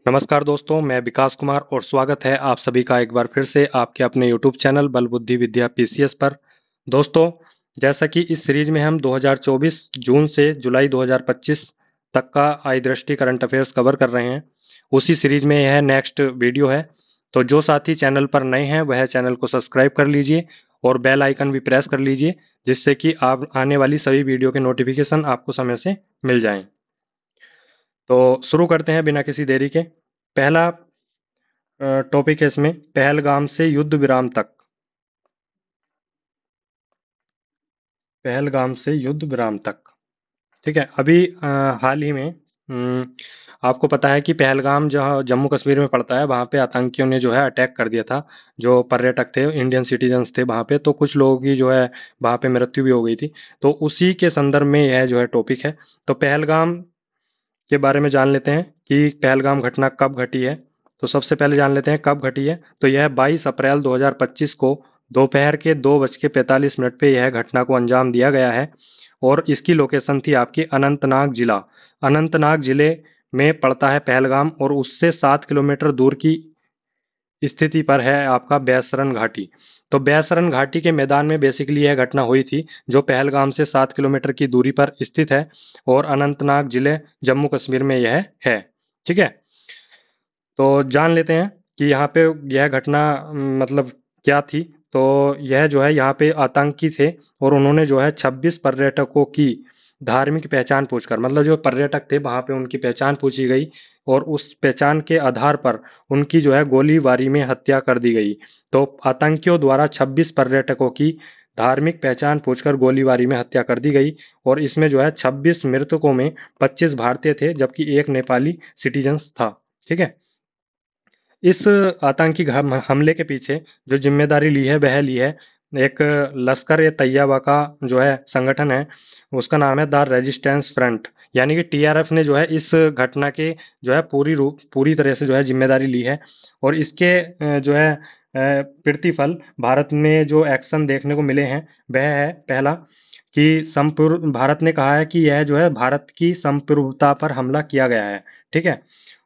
नमस्कार दोस्तों, मैं विकास कुमार और स्वागत है आप सभी का एक बार फिर से आपके अपने YouTube चैनल बल बुद्धि विद्या पीसीएस पर। दोस्तों, जैसा कि इस सीरीज में हम 2024 जून से जुलाई 2025 तक का आई दृष्टि करंट अफेयर्स कवर कर रहे हैं, उसी सीरीज में यह नेक्स्ट वीडियो है। तो जो साथी चैनल पर नए हैं वह चैनल को सब्सक्राइब कर लीजिए और बेल आइकन भी प्रेस कर लीजिए, जिससे कि आप आने वाली सभी वीडियो के नोटिफिकेशन आपको समय से मिल जाएं। तो शुरू करते हैं बिना किसी देरी के। पहला टॉपिक है इसमें, पहलगाम से युद्ध विराम तक। पहलगाम से युद्ध विराम तक, ठीक है। अभी हाल ही में आपको पता है कि पहलगाम जहाँ जम्मू कश्मीर में पड़ता है, वहाँ पे आतंकियों ने जो है अटैक कर दिया था। जो पर्यटक थे, इंडियन सिटीजन्स थे वहाँ पे, तो कुछ लोगों की जो है वहाँ पे मृत्यु भी हो गई थी। तो उसी के संदर्भ में यह जो है टॉपिक है। तो पहलगाम के बारे में जान लेते हैं कि पहलगाम घटना कब घटी है। तो सबसे पहले जान लेते हैं कब घटी है। तो यह 22 अप्रैल 2025 को दोपहर के 2:45 पे यह घटना को अंजाम दिया गया है। और इसकी लोकेशन थी आपकी अनंतनाग जिला। अनंतनाग जिले में पड़ता है पहलगाम, और उससे 7 किलोमीटर दूर की स्थिति पर है आपका बैसरन घाटी। तो बैसरन घाटी के मैदान में बेसिकली यह घटना हुई थी, जो पहलगाम से 7 किलोमीटर की दूरी पर स्थित है, और अनंतनाग जिले जम्मू कश्मीर में यह है। ठीक है। तो जान लेते हैं कि यहाँ पे यह घटना मतलब क्या थी। तो यह जो है यहाँ पे आतंकी थे, और उन्होंने जो है 26 पर्यटकों की धार्मिक पहचान पूछकर, मतलब जो पर्यटक थे वहां पे उनकी पहचान पूछी गई, और उस पहचान के आधार पर उनकी जो है गोलीबारी में हत्या कर दी गई। तो आतंकियों द्वारा 26 पर्यटकों की धार्मिक पहचान पूछकर गोलीबारी में हत्या कर दी गई। और इसमें जो है 26 मृतकों में 25 भारतीय थे, जबकि एक नेपाली सिटीजन्स था। ठीक है। इस आतंकी हमले के पीछे जो जिम्मेदारी ली है वह ली है एक लश्कर ए तैयबा का जो है संगठन है, उसका नाम है द रेजिस्टेंस फ्रंट। यानी कि टीआरएफ ने जो है इस घटना के जो है पूरी तरह से जो है जिम्मेदारी ली है। और इसके जो है प्रतिफल भारत में जो एक्शन देखने को मिले हैं वह है, पहला कि संपूर्ण भारत ने कहा है कि यह जो है भारत की संप्रभुता पर हमला किया गया है। ठीक है।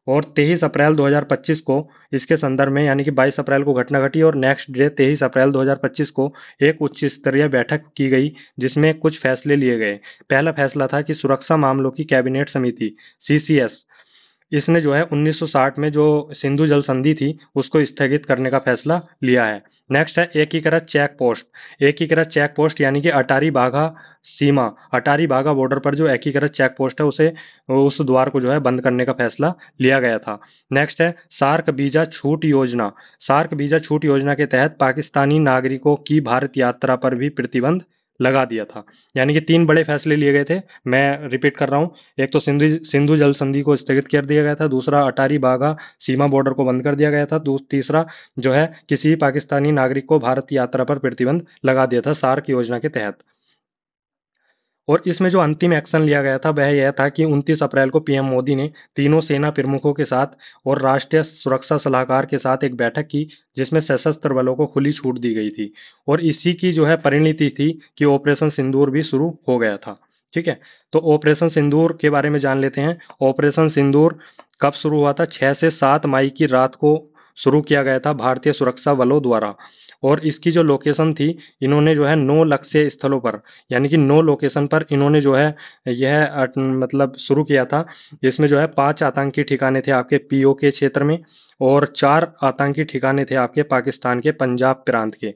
और 23 अप्रैल 2025 को इसके संदर्भ में, यानी कि 22 अप्रैल को घटना घटी और नेक्स्ट डे 23 अप्रैल 2025 को एक उच्च स्तरीय बैठक की गई, जिसमें कुछ फैसले लिए गए। पहला फैसला था कि सुरक्षा मामलों की कैबिनेट समिति सीसीएस, इसने जो है 1960 में जो सिंधु जल संधि थी उसको स्थगित करने का फैसला लिया है। नेक्स्ट है एकीकृत चेक पोस्ट। एकीकृत चेक पोस्ट यानी कि अटारी बाघा सीमा, अटारी बाघा बॉर्डर पर जो एकीकृत चेक पोस्ट है उसे, उस द्वार को जो है बंद करने का फैसला लिया गया था। नेक्स्ट है सार्क वीजा छूट योजना। सार्क वीजा छूट योजना के तहत पाकिस्तानी नागरिकों की भारत यात्रा पर भी प्रतिबंध लगा दिया था। यानी कि 3 बड़े फैसले लिए गए थे। मैं रिपीट कर रहा हूँ। एक तो सिंधु सिंधु जल संधि को स्थगित कर दिया गया था, दूसरा अटारी बाघा सीमा बॉर्डर को बंद कर दिया गया था, तीसरा जो है किसी पाकिस्तानी नागरिक को भारत यात्रा पर प्रतिबंध लगा दिया था सार्क योजना के तहत। और इसमें जो अंतिम एक्शन लिया गया था वह यह था कि 29 अप्रैल को पीएम मोदी ने तीनों सेना प्रमुखों के साथ और राष्ट्रीय सुरक्षा सलाहकार के साथ एक बैठक की, जिसमें सशस्त्र बलों को खुली छूट दी गई थी। और इसी की जो है परिणति थी कि ऑपरेशन सिंदूर भी शुरू हो गया था। ठीक है। तो ऑपरेशन सिंदूर के बारे में जान लेते हैं। ऑपरेशन सिंदूर कब शुरू हुआ था? 6 से 7 मई की रात को शुरू किया गया था भारतीय सुरक्षा बलों द्वारा। और इसकी जो लोकेशन थी, इन्होंने जो है 9 लक्ष्य स्थलों पर, यानी कि 9 लोकेशन पर इन्होंने जो है यह मतलब शुरू किया था। इसमें जो है 5 आतंकी ठिकाने थे आपके पीओ के क्षेत्र में, और 4 आतंकी ठिकाने थे आपके पाकिस्तान के पंजाब प्रांत के।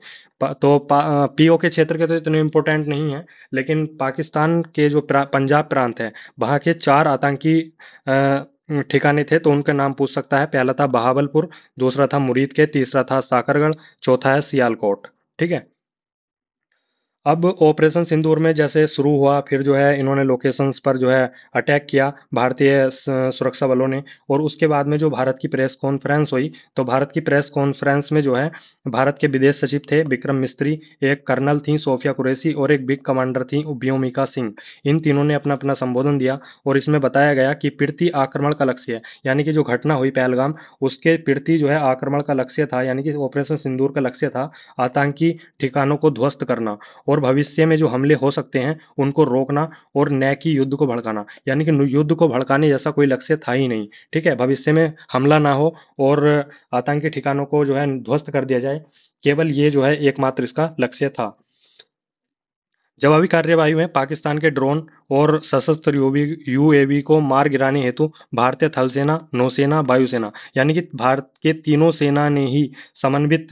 तो पीओ के क्षेत्र के तो इतने इम्पोर्टेंट नहीं है, लेकिन पाकिस्तान के जो पंजाब प्रांत है वहाँ के 4 आतंकी ठिकाने थे, तो उनका नाम पूछ सकता है। पहला था बहावलपुर, दूसरा था मुरीद के, तीसरा था साकरगढ़, चौथा है सियालकोट। ठीक है। अब ऑपरेशन सिंदूर में जैसे शुरू हुआ, फिर जो है इन्होंने लोकेशंस पर जो है अटैक किया भारतीय सुरक्षा बलों ने। और उसके बाद में जो भारत की प्रेस कॉन्फ्रेंस हुई, तो भारत की प्रेस कॉन्फ्रेंस में जो है भारत के विदेश सचिव थे विक्रम मिस्त्री, एक कर्नल थी सोफिया कुरैशी, और एक बिग कमांडर थी व्योमिका सिंह। इन तीनों ने अपना अपना संबोधन दिया, और इसमें बताया गया कि पीड़ित आक्रमण का लक्ष्य है, यानी कि जो घटना हुई पहलगाम, उसके पीड़ित जो है आक्रमण का लक्ष्य था, यानी कि ऑपरेशन सिंदूर का लक्ष्य था आतंकी ठिकानों को ध्वस्त करना। और भविष्य में जो हमले हो सकते हैं उनको रोकना और न कि युद्ध को भड़काना, यानी कि युद्ध को भड़काने जैसा कोई लक्ष्य था ही नहीं। ठीक है, भविष्य में हमला ना हो और आतंकी ठिकानों को जो है ध्वस्त कर दिया जाए, केवल ये जो है एकमात्र इसका लक्ष्य था। जवाबी कार्यवाही में पाकिस्तान के ड्रोन और सशस्त्र यूएवी को मार गिराने हेतु भारतीय थल सेना, नौसेना, वायुसेना, यानी कि भारत के तीनों सेना ने ही समन्वित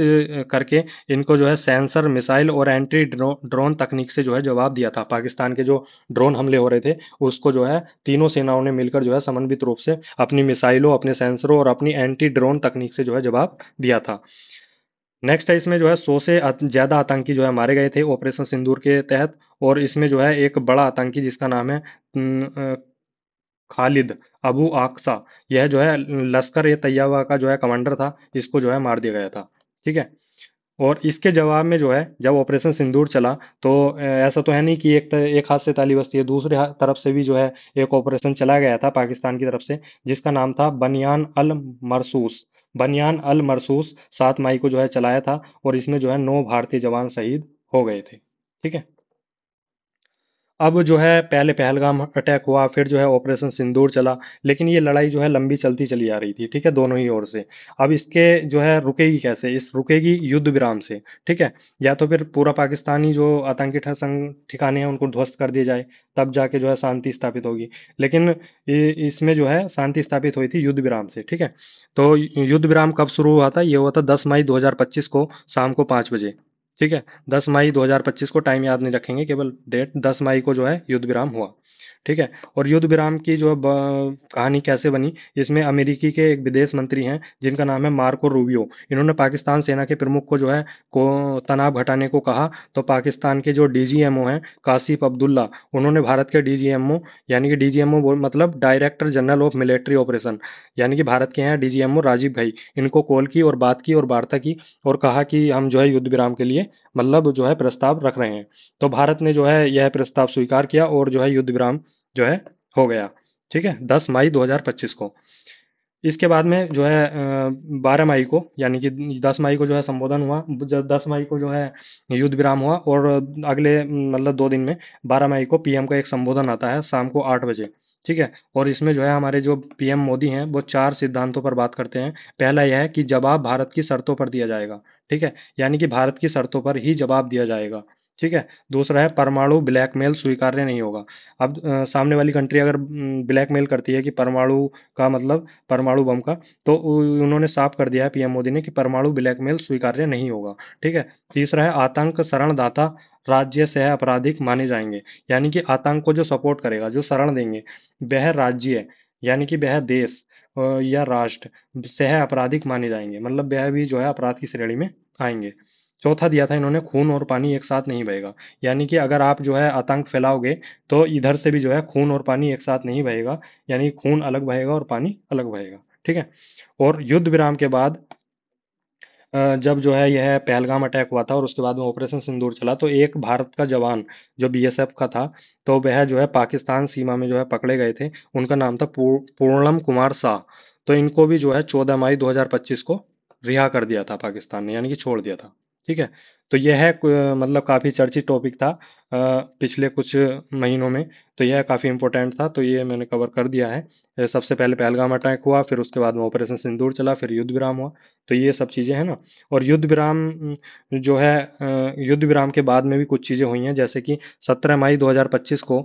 करके इनको जो है सेंसर, मिसाइल और एंटी ड्रोन तकनीक से जो है जवाब दिया था। पाकिस्तान के जो ड्रोन हमले हो रहे थे उसको जो है तीनों सेनाओं ने मिलकर जो है समन्वित रूप से अपनी मिसाइलों, अपने सेंसरों और अपनी एंटी ड्रोन तकनीक से जो है जवाब दिया था। नेक्स्ट है, इसमें जो है 100 से ज़्यादा आतंकी जो है मारे गए थे ऑपरेशन सिंदूर के तहत। और इसमें जो है एक बड़ा आतंकी जिसका नाम है खालिद अबू आक्सा, यह जो है लश्कर ए तैयबा का जो है कमांडर था, इसको जो है मार दिया गया था। ठीक है, और इसके जवाब में जो है जब ऑपरेशन सिंदूर चला तो ऐसा तो है नहीं कि एक हाथ से ताली बजती है, दूसरे तरफ से भी जो है एक ऑपरेशन चला गया था पाकिस्तान की तरफ से, जिसका नाम था बनियान अल मरसूस। बनियान अल मरसूस 7 मई को जो है चलाया था और इसमें जो है 9 भारतीय जवान शहीद हो गए थे। ठीक है, अब जो है पहले पहलगाम अटैक हुआ, फिर जो है ऑपरेशन सिंदूर चला, लेकिन ये लड़ाई जो है लंबी चलती चली आ रही थी। ठीक है, दोनों ही ओर से। अब इसके जो है रुकेगी कैसे, इस रुकेगी युद्ध विराम से। ठीक है, या तो फिर पूरा पाकिस्तानी जो आतंकी ठिकाने हैं उनको ध्वस्त कर दिए जाए, तब जाके जो है शांति स्थापित होगी। लेकिन इसमें जो है शांति स्थापित हुई थी युद्ध विराम से। ठीक है, तो युद्ध विराम कब शुरू हुआ था, ये हुआ था 10 मई 2025 को शाम को 5 बजे। ठीक है, 10 मई 2025 को, टाइम याद नहीं रखेंगे, केवल डेट। 10 मई को जो है युद्ध विराम हुआ। ठीक है, और युद्ध विराम की जो कहानी कैसे बनी, इसमें अमेरिकी के एक विदेश मंत्री हैं जिनका नाम है मार्को रूबियो। इन्होंने पाकिस्तान सेना के प्रमुख को जो है को तनाव घटाने को कहा। तो पाकिस्तान के जो डीजीएमओ हैं कासिफ अब्दुल्ला, उन्होंने भारत के डीजीएमओ, यानी कि डीजीएमओ मतलब director general of military operation, यानी कि भारत के हैं डीजीएमओ राजीव भाई, इनको कॉल की और बात की और वार्ता की और कहा कि हम जो है युद्ध विराम के लिए मतलब जो है प्रस्ताव रख रहे हैं। तो भारत ने जो है यह प्रस्ताव स्वीकार किया और जो है युद्ध विराम जो है हो गया। ठीक है, 10 मई 2025 को। इसके बाद में जो है 12 मई को, यानी कि 10 मई को जो है संबोधन हुआ, जब 10 मई को जो है युद्ध विराम हुआ और अगले मतलब 2 दिन में 12 मई को पीएम का एक संबोधन आता है शाम को 8 बजे। ठीक है, और इसमें जो है हमारे जो पीएम मोदी हैं वो 4 सिद्धांतों पर बात करते हैं। पहला यह है कि जवाब भारत की शर्तों पर दिया जाएगा। ठीक है, यानी कि भारत की शर्तों पर ही जवाब दिया जाएगा। ठीक है, दूसरा है परमाणु ब्लैकमेल स्वीकार्य नहीं होगा। अब सामने वाली कंट्री अगर ब्लैकमेल करती है कि परमाणु का मतलब परमाणु बम का, तो उन्होंने साफ कर दिया है पीएम मोदी ने कि परमाणु ब्लैकमेल स्वीकार्य नहीं होगा। ठीक है, तीसरा है आतंक शरणदाता राज्य सह आपराधिक माने जाएंगे, यानी कि आतंक को जो सपोर्ट करेगा, जो शरण देंगे, वह राज्य यानी कि वह देश या राष्ट्र सह आपराधिक माने जाएंगे, मतलब वह भी जो है अपराध की श्रेणी में आएंगे। चौथा दिया था इन्होंने खून और पानी एक साथ नहीं बहेगा, यानी कि अगर आप जो है आतंक फैलाओगे तो इधर से भी जो है खून और पानी एक साथ नहीं बहेगा, यानी खून अलग बहेगा और पानी अलग बहेगा। ठीक है, और युद्ध विराम के बाद जब जो है यह पहलगाम अटैक हुआ था और उसके बाद में ऑपरेशन सिंदूर चला, तो एक भारत का जवान जो बीएसएफ का था, तो वह जो है पाकिस्तान सीमा में जो है पकड़े गए थे। उनका नाम था पूर्णम कुमार शाह। तो इनको भी जो है 14 मई 2025 को रिहा कर दिया था पाकिस्तान ने, यानी कि छोड़ दिया था। ठीक है, तो यह है मतलब काफ़ी चर्चित टॉपिक था पिछले कुछ महीनों में। तो यह काफ़ी इंपॉर्टेंट था, तो ये मैंने कवर कर दिया है। सबसे पहले पहलगाम अटैक हुआ, फिर उसके बाद में ऑपरेशन सिंदूर चला, फिर युद्ध विराम हुआ। तो ये सब चीज़ें हैं ना। और युद्ध विराम जो है युद्ध विराम के बाद में भी कुछ चीज़ें हुई हैं, जैसे कि 17 मई 2025 को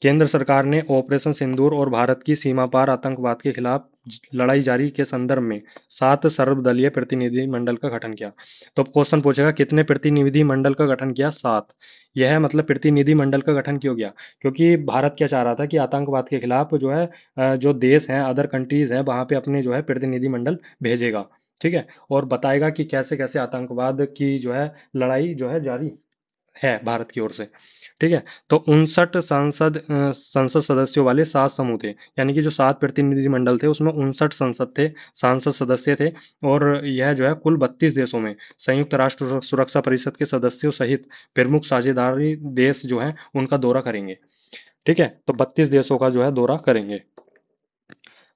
केंद्र सरकार ने ऑपरेशन सिंदूर और भारत की सीमा पार आतंकवाद के खिलाफ लड़ाई जारी के संदर्भ में 7 सर्वदलीय प्रतिनिधि मंडल का गठन किया। तो क्वेश्चन पूछेगा कितने प्रतिनिधि मंडल का गठन किया, 7। यह मतलब प्रतिनिधि मंडल का गठन क्यों किया, क्योंकि भारत क्या चाह रहा था कि आतंकवाद के खिलाफ जो है जो देश हैं, अदर कंट्रीज हैं, वहां पे अपने जो है प्रतिनिधि मंडल भेजेगा। ठीक है, और बताएगा कि कैसे कैसे आतंकवाद की जो है लड़ाई जो है जारी है भारत की ओर से। ठीक है, तो 59 संसद सदस्यों वाले 7 समूह थे, यानी कि जो 7 प्रतिनिधि मंडल थे उसमें 59 सांसद सदस्य थे। और यह जो है कुल 32 देशों में संयुक्त राष्ट्र सुरक्षा परिषद के सदस्यों सहित प्रमुख साझेदारी देश जो हैं उनका दौरा करेंगे। ठीक है, तो 32 देशों का जो है दौरा करेंगे।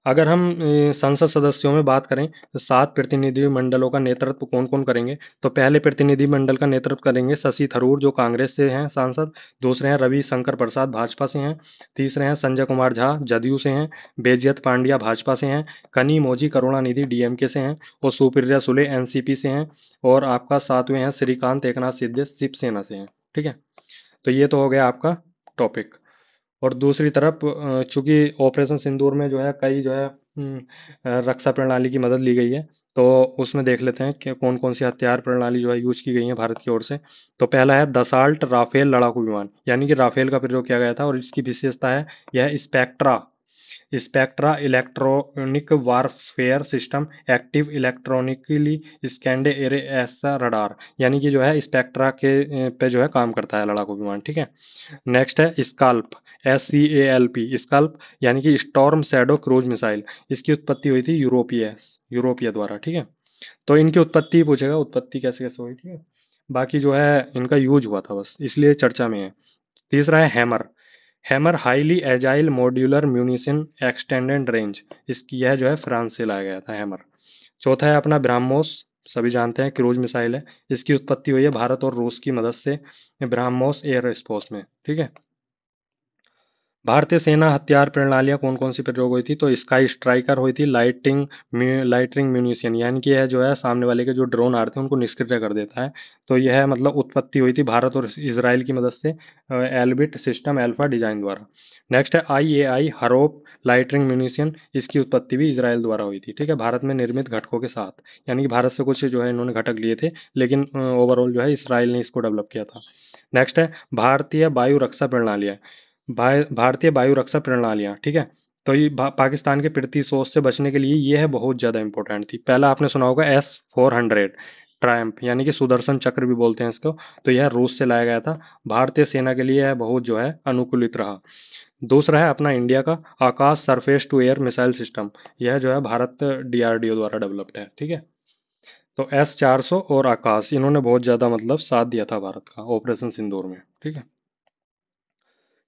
अगर हम संसद सदस्यों में बात करें तो 7 प्रतिनिधि मंडलों का नेतृत्व कौन कौन करेंगे। तो पहले प्रतिनिधि मंडल का नेतृत्व करेंगे शशि थरूर जो कांग्रेस से हैं सांसद। दूसरे हैं रवि शंकर प्रसाद भाजपा से हैं। तीसरे हैं संजय कुमार झा जदयू से हैं। बैजयंत पांड्या भाजपा से हैं। कनी मोजी करुणानिधि डीएमके से हैं। और सुप्रिया सुले एनसीपी से हैं। और आपका सातवें हैं श्रीकांत एकनाथ शिंदे शिवसेना से हैं। ठीक है, तो ये तो हो गया आपका टॉपिक। और दूसरी तरफ चूंकि ऑपरेशन सिंदूर में जो है कई जो है रक्षा प्रणाली की मदद ली गई है। तो उसमें देख लेते हैं कि कौन कौन सी हथियार प्रणाली जो है यूज की गई है भारत की ओर से। तो पहला है दसाल्ट राफेल लड़ाकू विमान, यानी कि राफेल का प्रयोग किया गया था और इसकी विशेषता है यह spectra spectra electronic warfare system active electronically scanned array ऐसा रडार, यानी कि जो है स्पेक्ट्रा के पे जो है काम करता है लड़ाकू विमान। ठीक है, नेक्स्ट है स्काल्प SCALP स्काल्प, यानी कि स्टॉर्म शैडो क्रूज मिसाइल। इसकी उत्पत्ति हुई थी यूरोपीय द्वारा। ठीक है, तो इनकी उत्पत्ति पूछेगा, उत्पत्ति कैसे कैसे हुई। ठीक है, बाकी जो है इनका यूज हुआ था बस, इसलिए चर्चा में है। तीसरा है hammer hammer highly agile modular munition extended range. इसकी यह जो है फ्रांस से लाया गया था हैमर। चौथा है अपना ब्रह्मोस, सभी जानते हैं क्रूज मिसाइल है। इसकी उत्पत्ति हुई है भारत और रूस की मदद से ब्रह्मोस एयर स्पोर्स में। ठीक है, भारतीय सेना हथियार प्रणालियां कौन कौन सी प्रयोग हुई थी। तो स्काई स्ट्राइकर हुई थी, लाइटरिंग म्यूनिशन, यानी कि यह जो है सामने वाले के जो ड्रोन आ रहे थे उनको निष्क्रिय कर देता है। तो यह मतलब उत्पत्ति हुई थी भारत और इसराइल की मदद से एल्बिट सिस्टम अल्फा डिजाइन द्वारा। नेक्स्ट है IAI हरोप लाइटरिंग म्यूनिशन। इसकी उत्पत्ति भी इसराइल द्वारा हुई थी। ठीक है, भारत में निर्मित घटकों के साथ, यानी कि भारत से कुछ जो है इन्होंने घटक लिए थे, लेकिन ओवरऑल जो है इसराइल ने इसको डेवलप किया था। नेक्स्ट है भारतीय वायु रक्षा प्रणालियां भारतीय वायु रक्षा प्रणालियां। ठीक है, तो ये पाकिस्तान के पृथ्वी शोष से बचने के लिए ये है बहुत ज़्यादा इंपॉर्टेंट थी। पहला आपने सुना होगा S-400 ट्रायम्फ, यानी कि सुदर्शन चक्र भी बोलते हैं इसको। तो यह रूस से लाया गया था। भारतीय सेना के लिए यह बहुत जो है अनुकूलित रहा। दूसरा है अपना इंडिया का Akash surface to air missile system. यह जो है भारत DRDO द्वारा डेवलप्ड है। ठीक है, तो S-400 और आकाश इन्होंने बहुत ज़्यादा मतलब साथ दिया था भारत का ऑपरेशन सिंदूर में। ठीक है,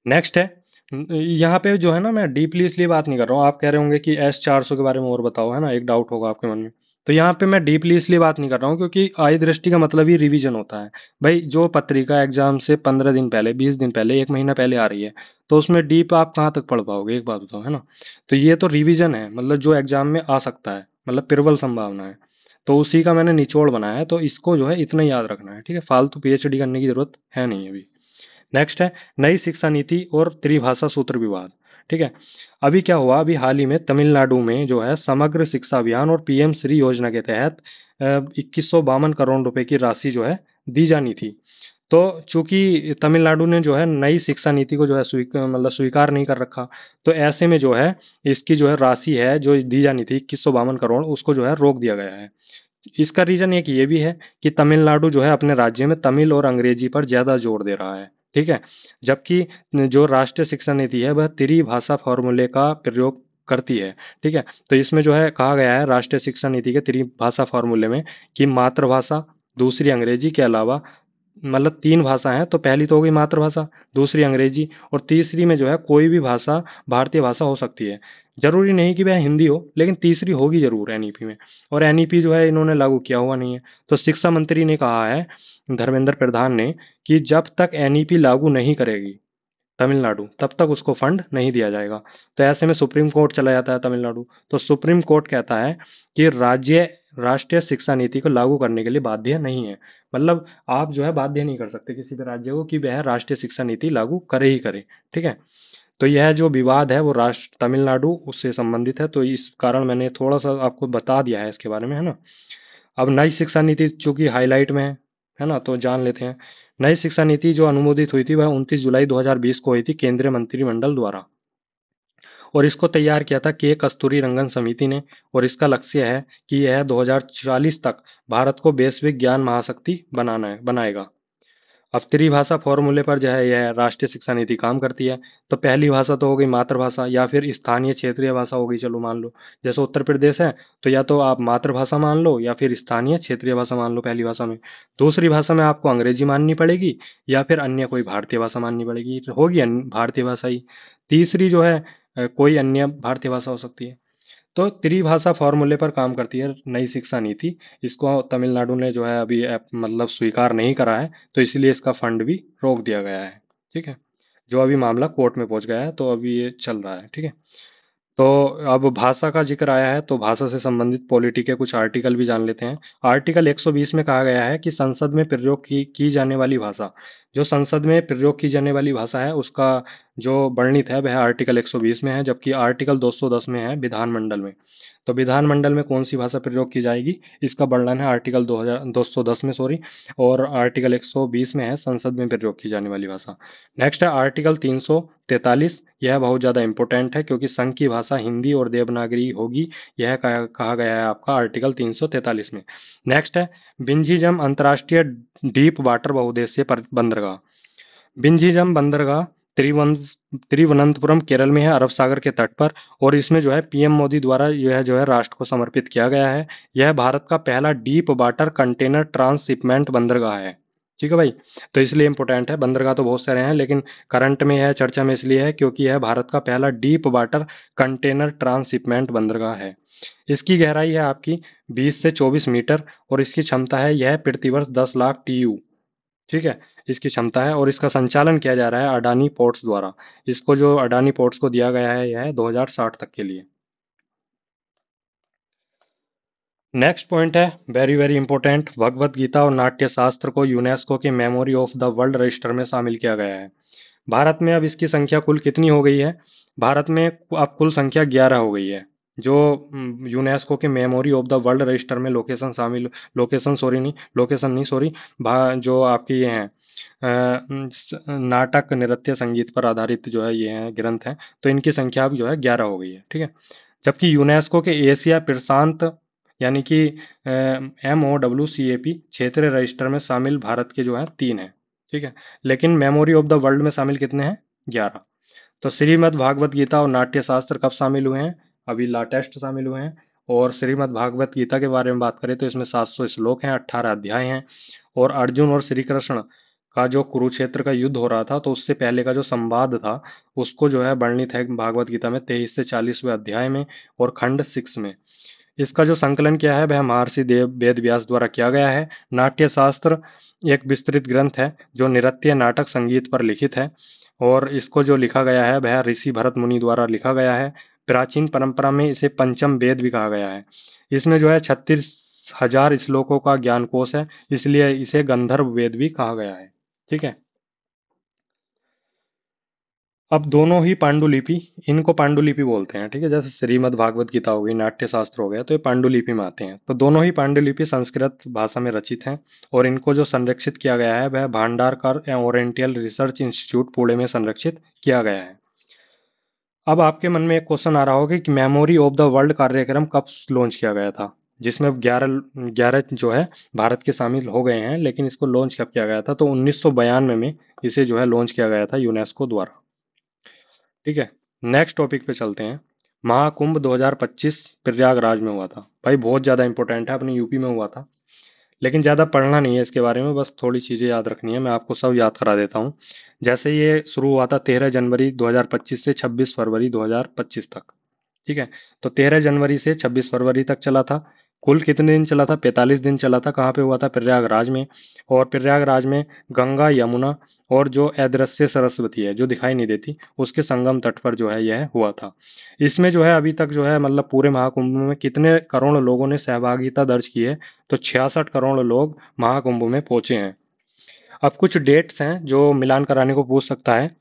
नेक्स्ट है यहाँ पे जो है ना, मैं डीपली इसलिए बात नहीं कर रहा हूँ, आप कह रहे होंगे कि S-400 के बारे में और बताओ, है ना, एक डाउट होगा आपके मन में। तो यहाँ पे मैं डीपली इसलिए बात नहीं कर रहा हूँ क्योंकि आई दृष्टि का मतलब ही रिवीजन होता है। भाई जो पत्रिका एग्जाम से 15 दिन पहले, 20 दिन पहले, एक महीना पहले आ रही है, तो उसमें डीप आप कहाँ तक पढ़ पाओगे, एक बात बताओ, है ना। तो ये तो रिवीजन है, मतलब जो एग्जाम में आ सकता है, मतलब प्रबल संभावना है। तो उसी का मैंने निचोड़ बनाया है, तो इसको जो है इतना याद रखना है। ठीक है, फालतू PhD करने की जरूरत है नहीं अभी। नेक्स्ट है नई शिक्षा नीति और त्रिभाषा सूत्र विवाद। ठीक है, अभी क्या हुआ, अभी हाल ही में तमिलनाडु में जो है समग्र शिक्षा अभियान और PM श्री योजना के तहत 2152 करोड़ रुपए की राशि जो है दी जानी थी। तो चूंकि तमिलनाडु ने जो है नई शिक्षा नीति को जो है मतलब स्वीकार नहीं कर रखा, तो ऐसे में जो है इसकी जो है राशि है जो दी जानी थी 2152 करोड़, उसको जो है रोक दिया गया है। इसका रीजन एक ये भी है कि तमिलनाडु जो है अपने राज्य में तमिल और अंग्रेजी पर ज्यादा जोर दे रहा है। ठीक है, जबकि जो राष्ट्रीय शिक्षा नीति है वह त्रिभाषा फॉर्मूले का प्रयोग करती है। ठीक है, तो इसमें जो है कहा गया है राष्ट्रीय शिक्षा नीति के त्रिभाषा फॉर्मूले में कि मातृभाषा, दूसरी अंग्रेजी के अलावा, मतलब 3 भाषा हैं, तो पहली तो हो गई मातृभाषा, दूसरी अंग्रेजी, और तीसरी में जो है कोई भी भाषा भारतीय भाषा हो सकती है। जरूरी नहीं कि वह हिंदी हो, लेकिन तीसरी होगी जरूर NEP में। और NEP जो है इन्होंने लागू किया हुआ नहीं है। तो शिक्षा मंत्री ने कहा है, धर्मेंद्र प्रधान ने, कि जब तक NEP लागू नहीं करेगी तमिलनाडु, तब तक उसको फंड नहीं दिया जाएगा। तो ऐसे में सुप्रीम कोर्ट चला जाता है तमिलनाडु। तो सुप्रीम कोर्ट कहता है कि राज्य राष्ट्रीय शिक्षा नीति को लागू करने के लिए बाध्य नहीं है। मतलब आप जो है बाध्य नहीं कर सकते किसी भी राज्य को कि वह राष्ट्रीय शिक्षा नीति लागू करे ही करे। ठीक है, तो यह जो विवाद है वो राष्ट्र तमिलनाडु उससे संबंधित है, तो इस कारण मैंने थोड़ा सा आपको बता दिया है इसके बारे में, है ना। अब नई शिक्षा नीति चूंकि हाईलाइट में है ना, तो जान लेते हैं। नई शिक्षा नीति जो अनुमोदित हुई थी वह 29 जुलाई 2020 को हुई थी केंद्रीय मंत्रिमंडल द्वारा, और इसको तैयार किया था के कस्तूरी रंगन समिति ने। और इसका लक्ष्य है कि यह 2040 तक भारत को वैश्विक ज्ञान महाशक्ति बनाएगा। अब त्रिभाषा फॉर्मूले पर जो है यह राष्ट्रीय शिक्षा नीति काम करती है। तो पहली भाषा तो हो गई मातृभाषा या फिर स्थानीय क्षेत्रीय भाषा हो गई, चलो मान लो, जैसे उत्तर प्रदेश है, तो या तो आप मातृभाषा मान लो या फिर स्थानीय क्षेत्रीय भाषा मान लो पहली भाषा में। दूसरी भाषा में आपको अंग्रेजी माननी पड़ेगी या फिर अन्य कोई भारतीय भाषा माननी पड़ेगी, होगी भारतीय भाषा ही। तीसरी जो है कोई अन्य भारतीय भाषा हो सकती है। तो त्रिभाषा फॉर्मूले पर काम करती है नई शिक्षा नीति। इसको तमिलनाडु ने जो है अभी मतलब स्वीकार नहीं करा है, तो इसलिए इसका फंड भी रोक दिया गया है। ठीक है, जो अभी मामला कोर्ट में पहुंच गया है, तो अभी ये चल रहा है। ठीक है, तो अब भाषा का जिक्र आया है, तो भाषा से संबंधित पॉलिटी के कुछ आर्टिकल भी जान लेते हैं। आर्टिकल 120 में कहा गया है कि संसद में प्रयोग की जाने वाली भाषा, जो संसद में प्रयोग की जाने वाली भाषा है, उसका जो वर्णित है वह आर्टिकल 120 में है, जबकि आर्टिकल 210 में है विधानमंडल में। तो विधानमंडल में कौन सी भाषा प्रयोग की जाएगी, इसका वर्णन है आर्टिकल 210 में, सॉरी, और आर्टिकल 120 में है संसद में प्रयोग की जाने वाली भाषा। नेक्स्ट है आर्टिकल 343। यह बहुत ज़्यादा इंपॉर्टेंट है, क्योंकि संघ की भाषा हिंदी और देवनागरी होगी, यह कहा गया है आपका आर्टिकल 343 में। नेक्स्ट है बिंझीजम अंतर्राष्ट्रीय डीप वाटर बहुउद्देशीय बंदरगाह। बिंझीजम बंदरगाह तिरुवनंतपुरम केरल में है, अरब सागर के तट पर। और इसमें जो है पीएम मोदी द्वारा यह जो है राष्ट्र को समर्पित किया गया है। यह भारत का पहला डीप वाटर कंटेनर ट्रांसशिपमेंट बंदरगाह है। ठीक है भाई, तो इसलिए इंपॉर्टेंट है। बंदरगाह तो बहुत सारे हैं, लेकिन करंट में यह चर्चा में इसलिए है क्योंकि यह भारत का पहला डीप वाटर कंटेनर ट्रांसशिपमेंट बंदरगाह है। इसकी गहराई है आपकी 20 से 24 मीटर, और इसकी क्षमता है यह प्रतिवर्ष 10 लाख टीयू। ठीक है, इसकी क्षमता है, और इसका संचालन किया जा रहा है अडानी पोर्ट्स द्वारा। इसको जो अडानी पोर्ट्स को दिया गया है, यह है 2060 तक के लिए। नेक्स्ट पॉइंट है very very important, Bhagavad Gita और नाट्य शास्त्र को यूनेस्को के memory of the world register में शामिल किया गया है। भारत में अब इसकी संख्या कुल कितनी हो गई है? भारत में अब कुल संख्या 11 हो गई है, जो यूनेस्को के memory of the world register में लोकेशन शामिल, लोकेशन नहीं सॉरी, जो आपकी ये हैं नाटक नृत्य संगीत पर आधारित जो है ये हैं ग्रंथ हैं, तो इनकी संख्या अब जो है 11 हो गई है। ठीक है, जबकि यूनेस्को के एशिया प्रशांत यानी कि MOWCAP क्षेत्रीय रजिस्टर में शामिल भारत के जो है 3 हैं। ठीक है, लेकिन मेमोरी ऑफ द वर्ल्ड में शामिल कितने हैं? 11। तो श्रीमद् भागवत गीता और नाट्य शास्त्र कब शामिल हुए हैं? अभी लाटेस्ट शामिल हुए हैं। और श्रीमद् भागवत गीता के बारे में बात करें तो इसमें 700 श्लोक हैं, 18 अध्याय हैं। और अर्जुन और श्री कृष्ण का जो कुरुक्षेत्र का युद्ध हो रहा था, तो उससे पहले का जो संवाद था, उसको जो है वर्णित है भागवत गीता में 23 से 40वें अध्याय में और खंड 6 में। इसका जो संकलन किया है वह महर्षि देव वेद व्यास द्वारा किया गया है। नाट्य शास्त्र एक विस्तृत ग्रंथ है जो नृत्य नाटक संगीत पर लिखित है, और इसको जो लिखा गया है वह ऋषि भरत मुनि द्वारा लिखा गया है। प्राचीन परंपरा में इसे पंचम वेद भी कहा गया है। इसमें जो है 36,000 श्लोकों का ज्ञान कोश है, इसलिए इसे गंधर्व वेद भी कहा गया है। ठीक है, अब दोनों ही पांडुलिपि, इनको पांडुलिपि बोलते हैं। ठीक है, जैसे श्रीमद् भागवत गीता हो गई, नाट्य शास्त्र हो गया, तो ये पांडुलिपि में आते हैं। तो दोनों ही पांडुलिपि संस्कृत भाषा में रचित हैं, और इनको जो संरक्षित किया गया है वह Bhandarkar oriental research institute Pune में संरक्षित किया गया है। अब आपके मन में एक क्वेश्चन आ रहा होगा कि मेमोरी ऑफ द वर्ल्ड कार्यक्रम कब लॉन्च किया गया था, जिसमें 11 जो है भारत के शामिल हो गए हैं, लेकिन इसको लॉन्च कब किया गया था? तो 1992 में इसे जो है लॉन्च किया गया था यूनेस्को द्वारा। ठीक है, नेक्स्ट टॉपिक पे चलते हैं। महाकुंभ 2025 प्रयागराज में हुआ था। भाई बहुत ज़्यादा इंपॉर्टेंट है, अपने यूपी में हुआ था, लेकिन ज़्यादा पढ़ना नहीं है इसके बारे में, बस थोड़ी चीज़ें याद रखनी है। मैं आपको सब याद करा देता हूँ। जैसे ये शुरू हुआ था 13 जनवरी 2025 से 26 फरवरी 2025 तक। ठीक है, तो 13 जनवरी से 26 फरवरी तक चला था। कुल कितने दिन चला था? 45 दिन चला था। कहाँ पे हुआ था? प्रयागराज में। और प्रयागराज में गंगा, यमुना और जो अदृश्य सरस्वती है, जो दिखाई नहीं देती, उसके संगम तट पर जो है यह हुआ था। इसमें जो है अभी तक जो है मतलब पूरे महाकुंभ में कितने करोड़ लोगों ने सहभागिता दर्ज की है? तो 66 करोड़ लोग महाकुंभ में पहुंचे हैं। अब कुछ डेट्स हैं जो मिलान कराने को पूछ सकता है।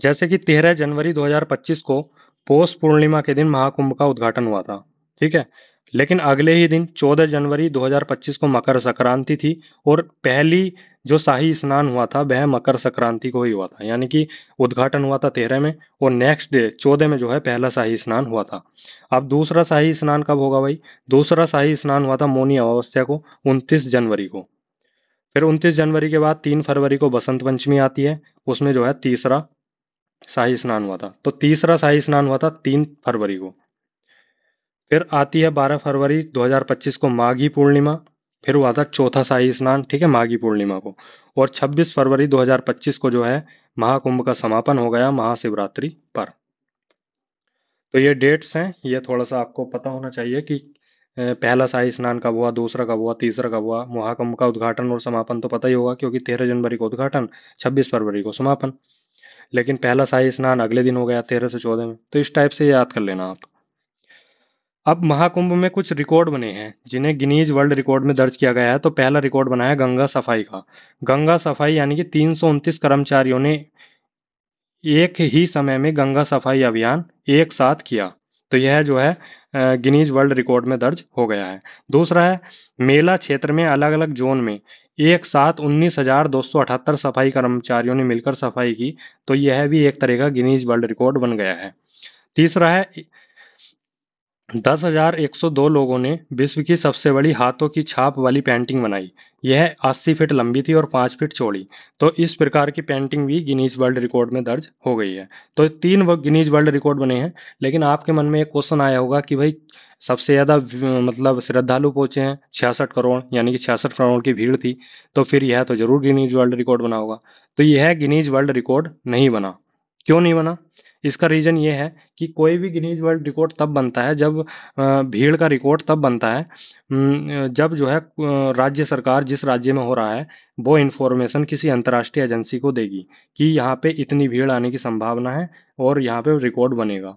जैसे कि 13 जनवरी 2025 को पौष पूर्णिमा के दिन महाकुंभ का उद्घाटन हुआ था। ठीक है, लेकिन अगले ही दिन 14 जनवरी 2025 को मकर संक्रांति थी, और पहली जो शाही स्नान हुआ था वह मकर संक्रांति को ही हुआ था। यानी कि उद्घाटन हुआ था 13 में, और नेक्स्ट डे 14 में जो है पहला शाही स्नान हुआ था। अब दूसरा शाही स्नान कब होगा भाई? दूसरा शाही स्नान हुआ था मौनी अमावस्या को, 29 जनवरी को। फिर 29 जनवरी के बाद 3 फरवरी को बसंत पंचमी आती है, उसमें जो है तीसरा शाही स्नान हुआ था। तो तीसरा शाही स्नान हुआ था 3 फरवरी को। फिर आती है 12 फरवरी 2025 को माघी पूर्णिमा। फिर हुआ था चौथा शाही स्नान, ठीक है, माघी पूर्णिमा को। और 26 फरवरी 2025 को जो है महाकुंभ का समापन हो गया महाशिवरात्रि पर। तो ये डेट्स हैं, ये थोड़ा सा आपको पता होना चाहिए कि पहला शाही स्नान कब हुआ, दूसरा कब हुआ, तीसरा कब हुआ। महाकुंभ का उद्घाटन और समापन तो पता ही होगा, क्योंकि 13 जनवरी को उद्घाटन, 26 फरवरी को समापन। लेकिन पहला शाही स्नान अगले दिन हो गया, 13 से 14 में। तो इस टाइप से याद कर लेना आप। अब महाकुंभ में कुछ रिकॉर्ड बने हैं जिन्हें गिनीज वर्ल्ड रिकॉर्ड में दर्ज किया गया है। तो पहला रिकॉर्ड बना है गंगा सफाई का। गंगा सफाई यानी कि 329 कर्मचारियों ने एक ही समय में गंगा सफाई अभियान एक साथ किया। तो यह जो है गिनीज वर्ल्ड रिकॉर्ड में दर्ज हो गया है। दूसरा है मेला क्षेत्र में अलग अलग जोन में एक साथ 19,278 सफाई कर्मचारियों ने मिलकर सफाई की। तो यह भी एक तरह का गिनीज वर्ल्ड रिकॉर्ड बन गया है। तीसरा है 10,102 लोगों ने विश्व की सबसे बड़ी हाथों की छाप वाली पेंटिंग बनाई। यह 80 फीट लंबी थी और 5 फीट चौड़ी। तो इस प्रकार की पेंटिंग भी गिनीज वर्ल्ड रिकॉर्ड में दर्ज हो गई है। तो तीन गिनीज वर्ल्ड रिकॉर्ड बने हैं। लेकिन आपके मन में एक क्वेश्चन आया होगा कि भाई सबसे ज्यादा मतलब श्रद्धालु पहुंचे हैं 66 करोड़, यानी कि 66 करोड़ की भीड़ थी। तो फिर यह तो जरूर गिनीज वर्ल्ड रिकॉर्ड बना होगा। तो यह गिनीज वर्ल्ड रिकॉर्ड नहीं बना। क्यों नहीं बना? इसका रीजन ये है कि कोई भी गिनीज वर्ल्ड रिकॉर्ड तब बनता है जब भीड़ का रिकॉर्ड तब बनता है जब जो है राज्य सरकार जिस राज्य में हो रहा है वो इन्फॉर्मेशन किसी अंतर्राष्ट्रीय एजेंसी को देगी कि यहाँ पे इतनी भीड़ आने की संभावना है और यहाँ पे रिकॉर्ड बनेगा।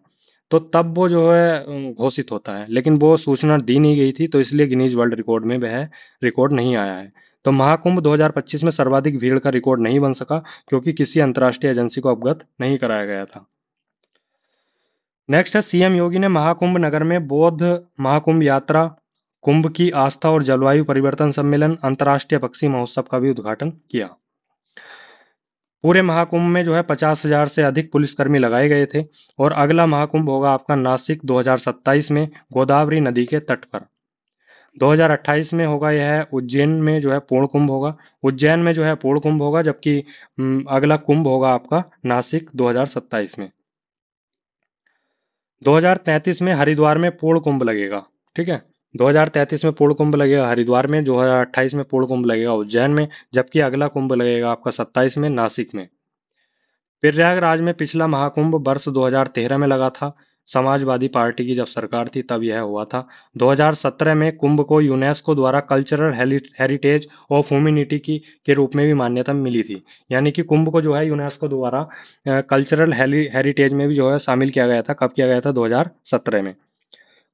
तो तब वो जो है घोषित होता है। लेकिन वो सूचना दी नहीं गई थी, तो इसलिए गिनीज वर्ल्ड रिकॉर्ड में वह रिकॉर्ड नहीं आया है। तो महाकुंभ 2025 में सर्वाधिक भीड़ का रिकॉर्ड नहीं बन सका, क्योंकि किसी अंतर्राष्ट्रीय एजेंसी को अवगत नहीं कराया गया था। नेक्स्ट है सीएम योगी ने महाकुंभ नगर में बौद्ध महाकुंभ यात्रा, कुंभ की आस्था और जलवायु परिवर्तन सम्मेलन, अंतर्राष्ट्रीय पक्षी महोत्सव का भी उद्घाटन किया। पूरे महाकुंभ में जो है 50,000 से अधिक पुलिसकर्मी लगाए गए थे। और अगला महाकुंभ होगा आपका नासिक 2027 में, गोदावरी नदी के तट पर। 2028 में होगा यह उज्जैन में जो है पूर्ण कुंभ होगा। उज्जैन में जो है पूर्ण कुंभ होगा, जबकि अगला कुंभ होगा आपका नासिक 2027 में। 2033 में हरिद्वार में पूर्ण कुंभ लगेगा। ठीक है, 2033 में पूर्ण कुंभ लगेगा हरिद्वार में, 2028 में पूर्ण कुंभ लगेगा उज्जैन में, जबकि अगला कुंभ लगेगा आपका 27 में नासिक में। प्रयागराज में पिछला महाकुंभ वर्ष 2013 में लगा था। समाजवादी पार्टी की जब सरकार थी तब यह हुआ था। 2017 में कुंभ को यूनेस्को द्वारा कल्चरल हेरिटेज ऑफ ह्यूमैनिटी की के रूप में भी मान्यता मिली थी। यानी कि कुंभ को जो है यूनेस्को द्वारा कल्चरल हेरिटेज में भी जो है शामिल किया गया था। कब किया गया था? 2017 में।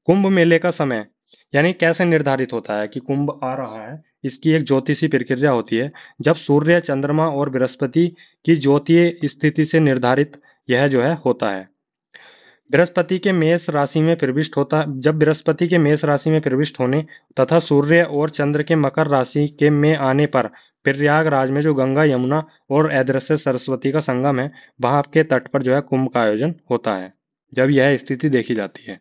कुंभ मेले का समय यानी कैसे निर्धारित होता है कि कुंभ आ रहा है? इसकी एक ज्योतिषी प्रक्रिया होती है। जब सूर्य, चंद्रमा और बृहस्पति की ज्योतीय स्थिति से निर्धारित यह जो है होता है। बृहस्पति के मेष राशि में प्रविष्ट होता जब बृहस्पति के मेष राशि में प्रविष्ट होने तथा सूर्य और चंद्र के मकर राशि के में आने पर प्रयागराज में जो गंगा, यमुना और अदृश्य सरस्वती का संगम है, वहां के तट पर जो है कुंभ का आयोजन होता है, जब यह स्थिति देखी जाती है।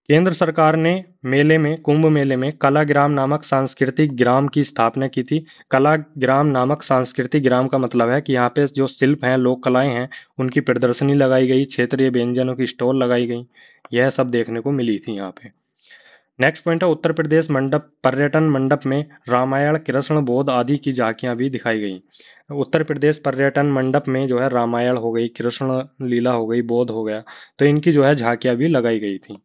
केंद्र सरकार ने कुंभ मेले में कलाग्राम नामक सांस्कृतिक ग्राम की स्थापना की थी। कलाग्राम नामक सांस्कृतिक ग्राम का मतलब है कि यहाँ पे जो शिल्प हैं, लोक कलाएं हैं, उनकी प्रदर्शनी लगाई गई, क्षेत्रीय व्यंजनों की स्टॉल लगाई गई। यह सब देखने को मिली थी यहाँ पे। नेक्स्ट पॉइंट है उत्तर प्रदेश मंडप, पर्यटन मंडप में रामायण, कृष्ण, बोध आदि की झांकियां भी दिखाई गई। उत्तर प्रदेश पर्यटन मंडप में जो है रामायण हो गई, कृष्ण लीला हो गई, बोध हो गया, तो इनकी जो है झांकियां भी लगाई गई थी।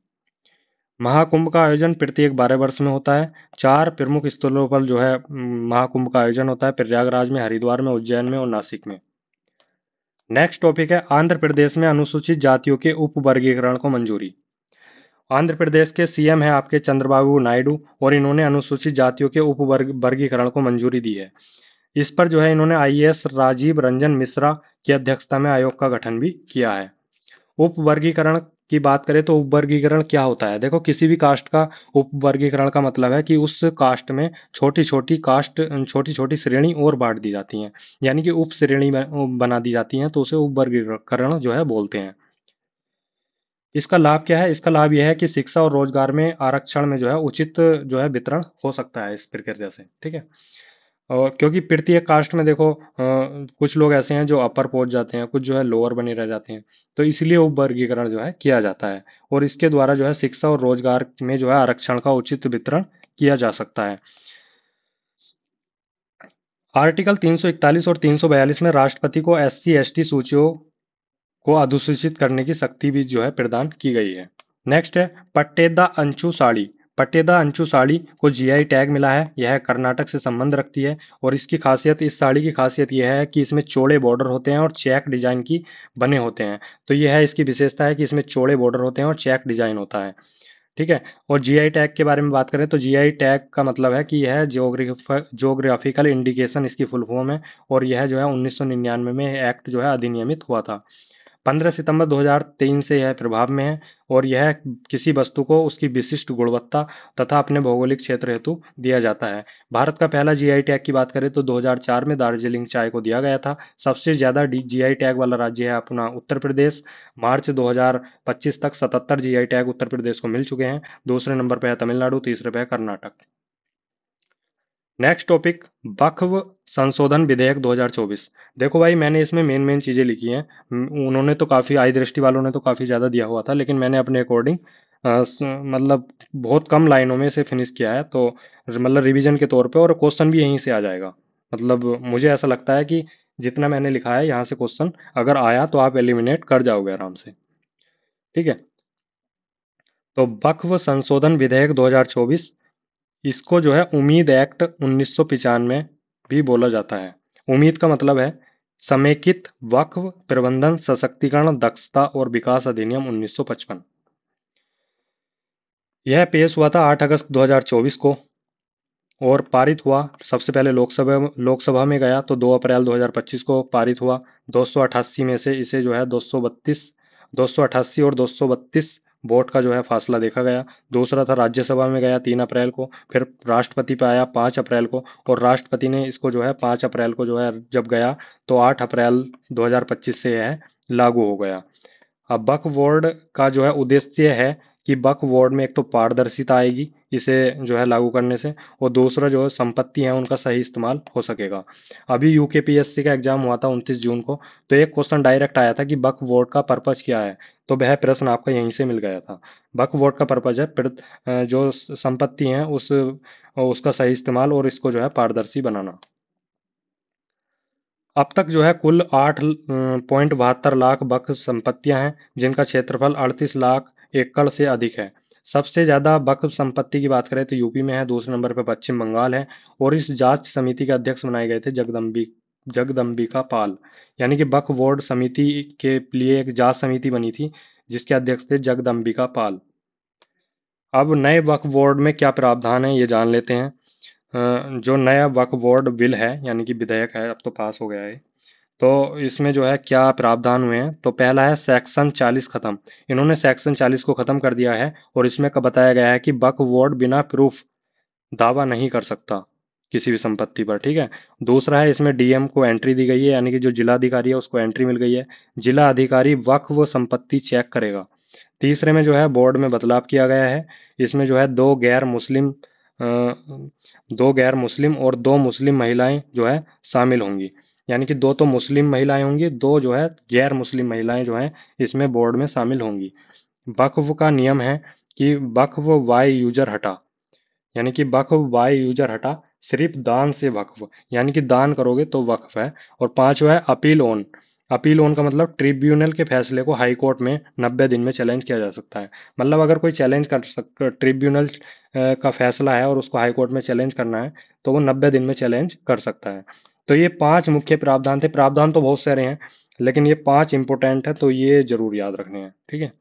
महाकुंभ का आयोजन प्रत्येक 12 वर्ष में होता है। 4 प्रमुख स्थलों पर जो है महाकुंभ का आयोजन होता है: प्रयागराज में, हरिद्वार में, उज्जैन में और नासिक में। नेक्स्ट टॉपिक है आंध्र प्रदेश में अनुसूचित जातियों के उप वर्गीकरण को मंजूरी। आंध्र प्रदेश के सीएम हैं आपके चंद्रबाबू नायडू, और इन्होंने अनुसूचित जातियों के उप वर्गीकरण को मंजूरी दी है। इस पर जो है इन्होंने आईएएस राजीव रंजन मिश्रा की अध्यक्षता में आयोग का गठन भी किया है। उप वर्गीकरण की बात करें तो उप वर्गीकरण क्या होता है? देखो, किसी भी कास्ट का उप वर्गीकरण का मतलब है कि उस कास्ट में छोटी छोटी श्रेणी और बांट दी जाती हैं, यानी कि उप श्रेणी बना दी जाती हैं, तो उसे उप वर्गीकरण जो है बोलते हैं। इसका लाभ क्या है? इसका लाभ यह है कि शिक्षा और रोजगार में आरक्षण में जो है उचित जो है वितरण हो सकता है इस प्रक्रिया से। ठीक है, और क्योंकि प्रत्येक कास्ट में देखो कुछ लोग ऐसे हैं जो अपर पहुंच जाते हैं, कुछ जो है लोअर बने रह जाते हैं, तो इसलिए उप वर्गीकरण जो है किया जाता है। और इसके द्वारा जो है शिक्षा और रोजगार में जो है आरक्षण का उचित वितरण किया जा सकता है। आर्टिकल 341 और 342 में राष्ट्रपति को एससी एसटी सूचियों को अधिसूचित करने की शक्ति भी जो है प्रदान की गई है। नेक्स्ट है पट्टेदा अंचू साड़ी। पट्टेदा अंचू साड़ी को जीआई टैग मिला है। यह कर्नाटक से संबंध रखती है और इसकी खासियत, इस साड़ी की खासियत यह है कि इसमें चौड़े बॉर्डर होते हैं और चेक डिजाइन की बने होते हैं। तो यह है इसकी विशेषता है कि इसमें चौड़े बॉर्डर होते हैं और चेक डिजाइन होता है। ठीक है। और जीआई टैग के बारे में बात करें तो जीआई टैग का मतलब है कि यह जोग्राफिकल इंडिकेशन इसकी फुल फॉर्म है। और यह जो है 1999 में एक्ट जो है अधिनियमित हुआ था। 15 सितंबर 2003 से यह प्रभाव में है और यह किसी वस्तु को उसकी विशिष्ट गुणवत्ता तथा अपने भौगोलिक क्षेत्र हेतु दिया जाता है। भारत का पहला जीआई टैग की बात करें तो 2004 में दार्जिलिंग चाय को दिया गया था। सबसे ज्यादा जीआई टैग वाला राज्य है अपना उत्तर प्रदेश। मार्च 2025 तक 77 जीआई टैग उत्तर प्रदेश को मिल चुके हैं। दूसरे नंबर पर है तमिलनाडु, तीसरे पर है कर्नाटक। नेक्स्ट टॉपिक, वक्फ संशोधन विधेयक 2024। देखो भाई, मैंने इसमें मेन मेन चीजें लिखी हैं। उन्होंने तो काफी, आई दृष्टि वालों ने तो काफी ज्यादा दिया हुआ था, लेकिन मैंने अपने अकॉर्डिंग मतलब बहुत कम लाइनों में इसे फिनिश किया है। तो मतलब रिवीजन के तौर पे, और क्वेश्चन भी यहीं से आ जाएगा। मतलब मुझे ऐसा लगता है कि जितना मैंने लिखा है यहाँ से क्वेश्चन अगर आया तो आप एलिमिनेट कर जाओगे आराम से। ठीक है। तो वक्फ संशोधन विधेयक 2024, इसको जो है उम्मीद एक्ट 1995 भी बोला जाता है। उम्मीद का मतलब है समेकित वक्फ प्रबंधन सशक्तिकरण दक्षता और विकास अधिनियम 1955। यह पेश हुआ था 8 अगस्त 2024 को और पारित हुआ। सबसे पहले लोकसभा में गया तो 2 अप्रैल 2025 को पारित हुआ। 288 में से इसे जो है 288 और 232 वोट का जो है फासला देखा गया। दूसरा था राज्यसभा में गया 3 अप्रैल को, फिर राष्ट्रपति पे आया 5 अप्रैल को, और राष्ट्रपति ने इसको जो है 5 अप्रैल को जो है जब गया तो 8 अप्रैल 2025 से यह लागू हो गया। अब वक्फ बोर्ड का जो है उद्देश्य है कि वक्फ बोर्ड में एक तो पारदर्शिता आएगी इसे जो है लागू करने से, और दूसरा जो है संपत्ति है उनका सही इस्तेमाल हो सकेगा। अभी यूकेपीएससी का एग्जाम हुआ था 29 जून को, तो एक क्वेश्चन डायरेक्ट आया था कि वक्फ बोर्ड का पर्पज क्या है। तो वह प्रश्न आपका यहीं से मिल गया था। वक्फ बोर्ड का पर्पज है जो संपत्ति है उसका सही इस्तेमाल और इसको जो है पारदर्शी बनाना। अब तक जो है कुल 8.72 लाख वक्फ संपत्तियां हैं जिनका क्षेत्रफल 38 लाख एकड़ से अधिक है। सबसे ज्यादा वक्फ संपत्ति की बात करें तो यूपी में है, दूसरे नंबर पर पश्चिम बंगाल है। और इस जांच समिति के अध्यक्ष बनाए गए थे जगदम्बिका पाल। यानी कि वक्फ बोर्ड समिति के लिए एक जांच समिति बनी थी जिसके अध्यक्ष थे जगदम्बिका पाल। अब नए वक्फ बोर्ड में क्या प्रावधान है ये जान लेते हैं। जो नया वक्फ बोर्ड बिल है यानी कि विधेयक है, अब तो पास हो गया है, तो इसमें जो है क्या प्रावधान हुए हैं। तो पहला है सेक्शन 40 खत्म। इन्होंने सेक्शन 40 को खत्म कर दिया है और इसमें बताया गया है कि वक्फ बोर्ड बिना प्रूफ दावा नहीं कर सकता किसी भी संपत्ति पर। ठीक है। दूसरा है इसमें डीएम को एंट्री दी गई है, यानी कि जो जिला अधिकारी है उसको एंट्री मिल गई है। जिला अधिकारी वक्फ व संपत्ति चेक करेगा। तीसरे में जो है बोर्ड में बदलाव किया गया है। इसमें जो है दो गैर मुस्लिम और दो मुस्लिम महिलाएं जो है शामिल होंगी। यानी कि दो तो मुस्लिम महिलाएं होंगी, दो जो है गैर मुस्लिम महिलाएं जो हैं इसमें बोर्ड में शामिल होंगी। वक्फ का नियम है कि वक्फ वाई यूजर हटा, यानी कि वक्फ बाय यूजर हटा, सिर्फ दान से वक्फ, यानी कि दान करोगे तो वक्फ है। और पांचवा है अपील ऑन। अपील ऑन का मतलब ट्रिब्यूनल के फैसले को हाई कोर्ट में 90 दिन में चैलेंज किया जा सकता है। मतलब अगर कोई चैलेंज कर ट्रिब्यूनल का फैसला है और उसको हाई कोर्ट में चैलेंज करना है तो वो 90 दिन में चैलेंज कर सकता है। तो ये 5 मुख्य प्रावधान थे। प्रावधान तो बहुत सारे हैं लेकिन ये 5 इंपॉर्टेंट है तो ये जरूर याद रखने हैं। ठीक है।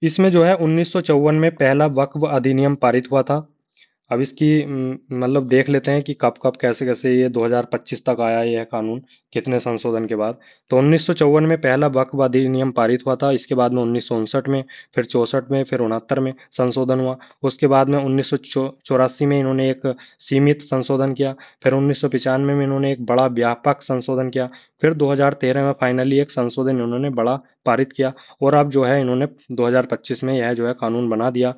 इसमें जो है 1954 में पहला वक्फ अधिनियम पारित हुआ था। अब इसकी मतलब देख लेते हैं कि कब कब कैसे कैसे ये 2025 तक आया यह कानून, कितने संशोधन के बाद। तो 1954 में पहला वक्फ अधिनियम पारित हुआ था। इसके बाद में 1959 में, फिर 64 में, फिर 69 में संशोधन हुआ। उसके बाद में 1984 में इन्होंने एक सीमित संशोधन किया। फिर 1995 में इन्होंने एक बड़ा व्यापक संशोधन किया। फिर 2013 में फाइनली एक संशोधन इन्होंने बड़ा पारित किया। और अब जो है इन्होंने 2025 में यह जो है कानून बना दिया।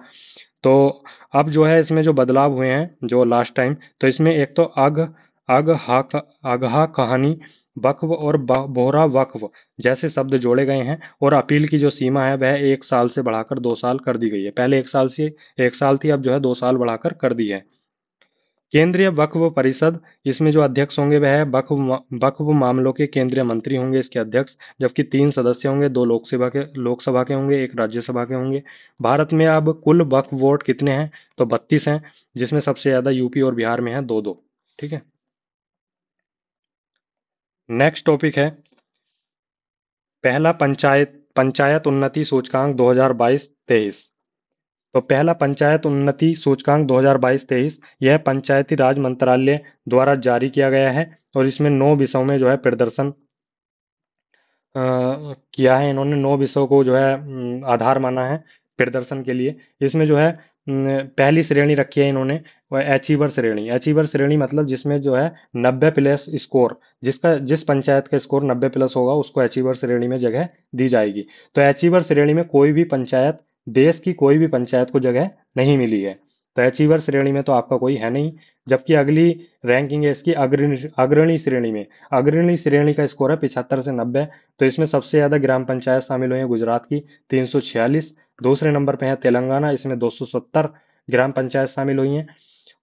तो अब जो है इसमें जो बदलाव हुए हैं जो लास्ट टाइम, तो इसमें एक तो अगहा कहानी वक्फ और बोहरा वक्फ जैसे शब्द जोड़े गए हैं। और अपील की जो सीमा है वह 1 साल से बढ़ाकर 2 साल कर दी गई है। पहले 1 साल से 1 साल थी, अब जो है 2 साल बढ़ाकर कर दी है। केंद्रीय वक्फ परिषद, इसमें जो अध्यक्ष होंगे वह है वक्फ मामलों के केंद्रीय मंत्री होंगे इसके अध्यक्ष, जबकि 3 सदस्य होंगे, 2 लोकसभा के होंगे, 1 राज्यसभा के होंगे। भारत में अब कुल वक्फ बोर्ड कितने हैं? तो 32 हैं, जिसमें सबसे ज्यादा यूपी और बिहार में है, 2-2। ठीक है। नेक्स्ट टॉपिक है पहला पंचायत पंचायत उन्नति सूचकांक 2022-23। तो पहला पंचायत उन्नति सूचकांक 2022-23 यह पंचायती राज मंत्रालय द्वारा जारी किया गया है, और इसमें 9 विषयों में जो है प्रदर्शन किया है इन्होंने। 9 विषयों को जो है आधार माना है प्रदर्शन के लिए। इसमें जो है पहली श्रेणी रखी है इन्होंने, वह अचीवर श्रेणी। अचीवर श्रेणी मतलब जिसमें जो है 90+ स्कोर, जिस पंचायत का स्कोर 90+ होगा उसको अचीवर श्रेणी में जगह दी जाएगी। तो अचीवर श्रेणी में कोई भी पंचायत, देश की कोई भी पंचायत को जगह नहीं मिली है। तो अचीवर श्रेणी में तो आपका कोई है नहीं। जबकि अगली रैंकिंग है इसकी अग्रणी अग्रणी श्रेणी में। अग्रणी श्रेणी का स्कोर है 75 से 90। तो इसमें सबसे ज्यादा ग्राम पंचायत शामिल हुई है गुजरात की, 346। दूसरे नंबर पे है तेलंगाना, इसमें 270 ग्राम पंचायत शामिल हुई हैं।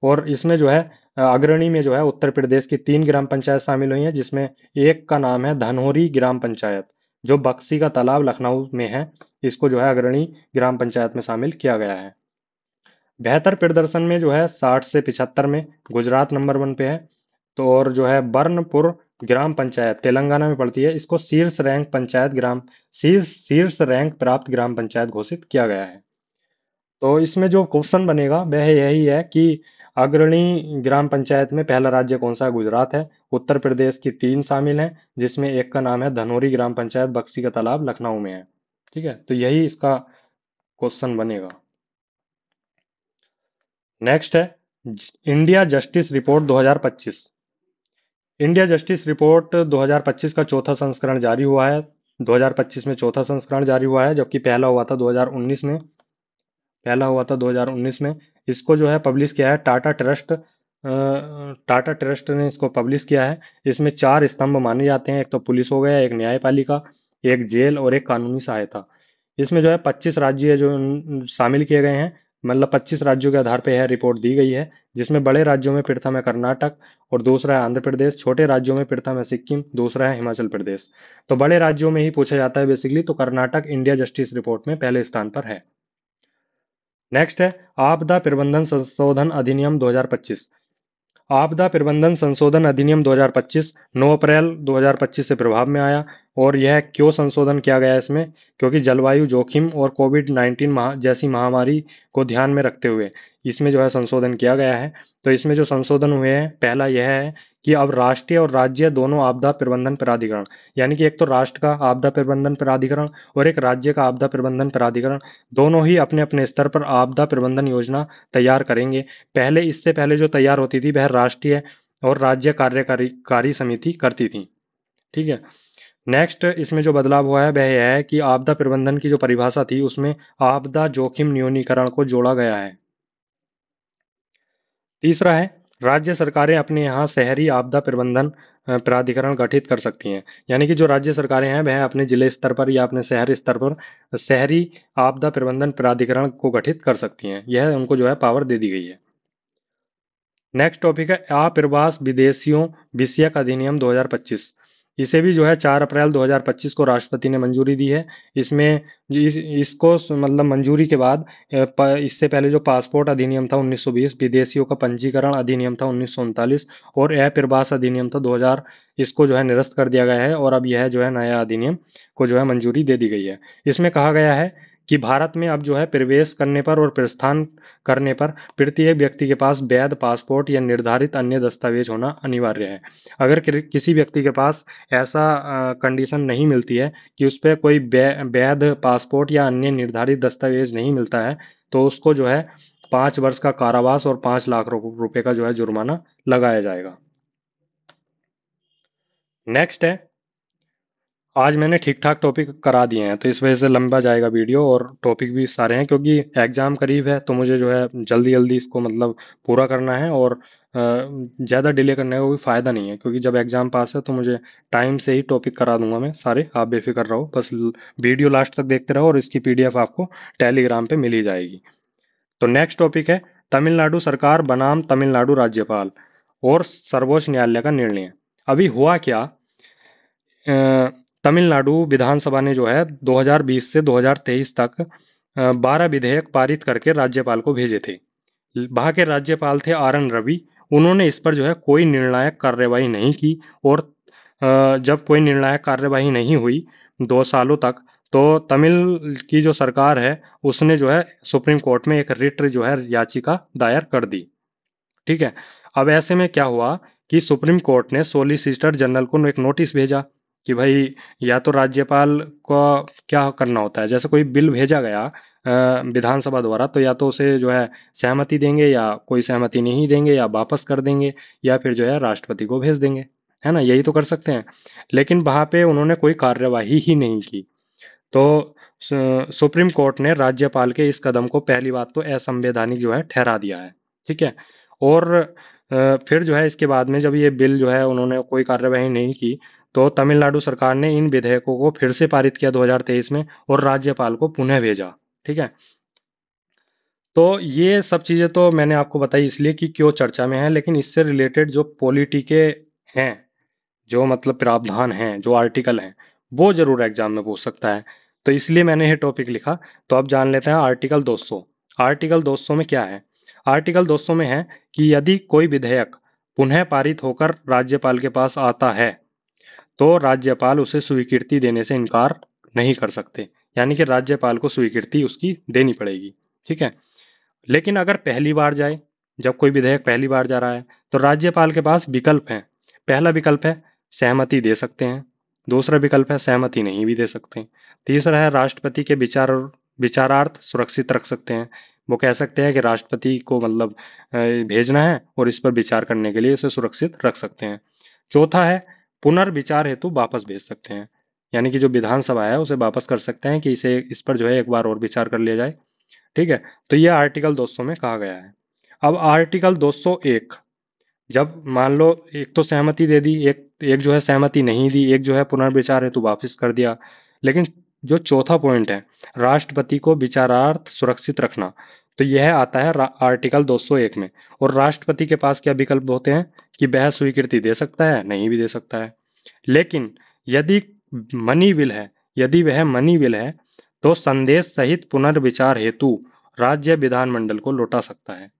और इसमें जो है अग्रणी में जो है उत्तर प्रदेश की 3 ग्राम पंचायत शामिल हुई हैं, जिसमें एक का नाम है धनोरी ग्राम पंचायत, जो बक्सी का तालाब लखनऊ में है। इसको जो है अग्रणी ग्राम पंचायत में शामिल किया गया है। बेहतर प्रदर्शन में जो है 60 से 75 में गुजरात नंबर 1 पे है। तो और जो है बर्नपुर ग्राम पंचायत तेलंगाना में पड़ती है, इसको शीर्ष रैंक प्राप्त ग्राम पंचायत घोषित किया गया है। तो इसमें जो क्वेश्चन बनेगा वह यही है कि अग्रणी ग्राम पंचायत में पहला राज्य कौन सा है? गुजरात है। उत्तर प्रदेश की 3 शामिल हैं, जिसमें एक का नाम है धनोरी ग्राम पंचायत, बक्सी का तालाब लखनऊ में है। ठीक है, तो यही इसका क्वेश्चन बनेगा। नेक्स्ट है India justice report 2025। India justice report 2025 का चौथा संस्करण जारी हुआ है। 2025 में चौथा संस्करण जारी हुआ है, जबकि पहला हुआ था 2019 में। इसको जो है पब्लिश किया है टाटा ट्रस्ट ने इसको पब्लिश किया है। इसमें 4 स्तंभ माने जाते हैं, एक तो पुलिस हो गया, एक न्यायपालिका, एक जेल और एक कानूनी सहायता। इसमें जो है 25 राज्य जो शामिल किए गए हैं, मतलब 25 राज्यों के आधार पर यह रिपोर्ट दी गई है। जिसमें बड़े राज्यों में प्रथम है कर्नाटक, और दूसरा है आंध्र प्रदेश। छोटे राज्यों में प्रथम है सिक्किम, दूसरा है हिमाचल प्रदेश। तो बड़े राज्यों में ही पूछा जाता है बेसिकली, तो कर्नाटक इंडिया जस्टिस रिपोर्ट में पहले स्थान पर है। नेक्स्ट है आपदा प्रबंधन संशोधन अधिनियम 2025। आपदा प्रबंधन संशोधन अधिनियम 2025 9 अप्रैल 2025 से प्रभाव में आया। और यह क्यों संशोधन किया गया इसमें? क्योंकि जलवायु जोखिम और कोविड-19 जैसी महामारी को ध्यान में रखते हुए इसमें जो है संशोधन किया गया है। तो इसमें जो संशोधन हुए हैं, पहला यह है कि अब राष्ट्रीय और राज्य दोनों आपदा प्रबंधन प्राधिकरण, यानी कि एक तो राष्ट्र का आपदा प्रबंधन प्राधिकरण और एक राज्य का आपदा प्रबंधन प्राधिकरण, दोनों ही अपने अपने स्तर पर आपदा प्रबंधन योजना तैयार करेंगे। इससे पहले जो तैयार होती थी वह राष्ट्रीय और राज्य कार्यकारी समिति करती थी। ठीक है। नेक्स्ट इसमें जो बदलाव हुआ है वह यह है कि आपदा प्रबंधन की जो परिभाषा थी उसमें आपदा जोखिम न्यूनीकरण को जोड़ा गया है। तीसरा है राज्य सरकारें अपने यहाँ शहरी आपदा प्रबंधन प्राधिकरण गठित कर सकती हैं। यानी कि जो राज्य सरकारें हैं वह अपने जिले स्तर पर या अपने शहर स्तर पर शहरी आपदा प्रबंधन प्राधिकरण को गठित कर सकती हैं। यह उनको जो है पावर दे दी गई है। नेक्स्ट टॉपिक है अप्रवास विदेशियों विषयक अधिनियम 2025। इसे भी जो है 4 अप्रैल 2025 को राष्ट्रपति ने मंजूरी दी है। इसमें इसको मतलब मंजूरी के बाद इससे पहले जो पासपोर्ट अधिनियम था 1920, विदेशियों का पंजीकरण अधिनियम था 1939 और अप्रवास अधिनियम था 2000, इसको जो है निरस्त कर दिया गया है। और अब यह जो है नया अधिनियम को जो है मंजूरी दे दी गई है। इसमें कहा गया है कि भारत में अब जो है प्रवेश करने पर और प्रस्थान करने पर प्रत्येक व्यक्ति के पास वैध पासपोर्ट या निर्धारित अन्य दस्तावेज होना अनिवार्य है। अगर किसी व्यक्ति के पास ऐसा कंडीशन नहीं मिलती है कि उस पर कोई वैध पासपोर्ट या अन्य निर्धारित दस्तावेज नहीं मिलता है, तो उसको जो है 5 वर्ष का कारावास और 5 लाख रुपए का जो है जुर्माना लगाया जाएगा। नेक्स्ट है, आज मैंने ठीक ठाक टॉपिक करा दिए हैं, तो इस वजह से लंबा जाएगा वीडियो, और टॉपिक भी सारे हैं क्योंकि एग्ज़ाम करीब है, तो मुझे जो है जल्दी जल्दी इसको मतलब पूरा करना है। और ज़्यादा डिले करने का कोई फ़ायदा नहीं है, क्योंकि जब एग्ज़ाम पास है तो मुझे टाइम से ही टॉपिक करा दूंगा मैं सारे। आप बेफिक्र रहो, बस वीडियो लास्ट तक देखते रहो, और इसकी PDF आपको टेलीग्राम पे मिल ही जाएगी। तो नेक्स्ट टॉपिक है तमिलनाडु सरकार बनाम तमिलनाडु राज्यपाल और सर्वोच्च न्यायालय का निर्णय। अभी हुआ क्या, तमिलनाडु विधानसभा ने जो है 2020 से 2023 तक 12 विधेयक पारित करके राज्यपाल को भेजे थे। वहाँ के राज्यपाल थे आर एन रवि। उन्होंने इस पर जो है कोई निर्णायक कार्यवाही नहीं की, और जब कोई निर्णायक कार्यवाही नहीं हुई 2 सालों तक, तो तमिल की जो सरकार है उसने जो है सुप्रीम कोर्ट में एक रिट जो है याचिका दायर कर दी। ठीक है। अब ऐसे में क्या हुआ कि सुप्रीम कोर्ट ने सोलिसिटर जनरल को एक नोटिस भेजा कि भाई, या तो राज्यपाल को क्या करना होता है, जैसे कोई बिल भेजा गया विधानसभा द्वारा, तो या तो उसे जो है सहमति देंगे, या कोई सहमति नहीं देंगे, या वापस कर देंगे, या फिर जो है राष्ट्रपति को भेज देंगे, है ना, यही तो कर सकते हैं। लेकिन वहां पे उन्होंने कोई कार्यवाही ही नहीं की। तो सुप्रीम कोर्ट ने राज्यपाल के इस कदम को पहली बात तो असंवैधानिक जो है ठहरा दिया है। ठीक है। और फिर जो है इसके बाद में जब ये बिल जो है उन्होंने कोई कार्यवाही नहीं की, तो तमिलनाडु सरकार ने इन विधेयकों को फिर से पारित किया 2023 में, और राज्यपाल को पुनः भेजा। ठीक है। तो ये सब चीजें तो मैंने आपको बताई इसलिए कि क्यों चर्चा में है, लेकिन इससे रिलेटेड जो पॉलिटिके हैं, जो मतलब प्रावधान हैं, जो आर्टिकल हैं, वो जरूर एग्जाम में पूछ सकता है। तो इसलिए मैंने ये टॉपिक लिखा। तो अब जान लेते हैं आर्टिकल 200। आर्टिकल 200 में क्या है। आर्टिकल 200 में है कि यदि कोई विधेयक पुनः पारित होकर राज्यपाल के पास आता है, तो राज्यपाल उसे स्वीकृति देने से इनकार नहीं कर सकते, यानी कि राज्यपाल को स्वीकृति उसकी देनी पड़ेगी। ठीक है। लेकिन अगर पहली बार जाए, जब कोई विधेयक पहली बार जा रहा है, तो राज्यपाल के पास विकल्प हैं। पहला विकल्प है सहमति दे सकते हैं, दूसरा विकल्प है सहमति नहीं भी दे सकते, तीसरा है राष्ट्रपति के विचारार्थ सुरक्षित रख सकते हैं। वो कह सकते हैं कि राष्ट्रपति को मतलब भेजना है और इस पर विचार करने के लिए इसे सुरक्षित रख सकते हैं। चौथा है पुनर्विचार हेतु वापस भेज सकते हैं, यानी कि जो विधानसभा है उसे वापस कर सकते हैं कि इसे इस पर जो है एक बार और विचार कर लिया जाए। ठीक है। तो ये आर्टिकल 200 में कहा गया है। अब आर्टिकल 201, जब मान लो एक तो सहमति दे दी, एक एक जो है सहमति नहीं दी, एक जो है पुनर्विचार हेतु वापस कर दिया, लेकिन जो चौथा पॉइंट है राष्ट्रपति को विचारार्थ सुरक्षित रखना, तो यह आता है आर्टिकल 201 में। और राष्ट्रपति के पास क्या विकल्प होते हैं कि वह स्वीकृति दे सकता है, नहीं भी दे सकता है। लेकिन यदि मनी विल है, यदि वह मनी विल है, तो संदेश सहित पुनर्विचार हेतु राज्य विधानमंडल को लौटा सकता है।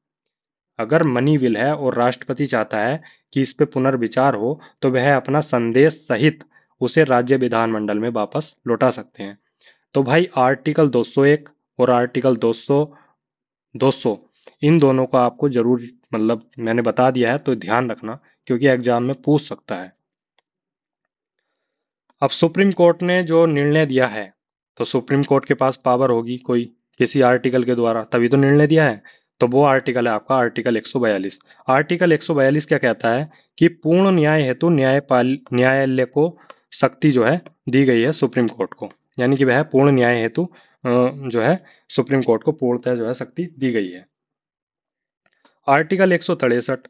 अगर मनी विल है और राष्ट्रपति चाहता है कि इस पे पुनर्विचार हो, तो वह अपना संदेश सहित उसे राज्य विधानमंडल में वापस लौटा सकते हैं। तो भाई आर्टिकल 201 और आर्टिकल 200 इन दोनों को आपको जरूर मतलब मैंने बता दिया है, तो ध्यान रखना, क्योंकि एग्जाम में पूछ सकता है। अब सुप्रीम कोर्ट ने जो निर्णय दिया है, तो सुप्रीम कोर्ट के पास पावर होगी कोई किसी आर्टिकल के द्वारा, तभी तो निर्णय दिया है। तो वो आर्टिकल है आपका आर्टिकल 142। आर्टिकल 142 क्या कहता है कि पूर्ण न्याय हेतु न्यायालय को शक्ति जो है दी गई है सुप्रीम कोर्ट को, यानी कि वह पूर्ण न्याय हेतु जो है सुप्रीम कोर्ट को पूर्णतः जो है शक्ति दी गई है। आर्टिकल 163,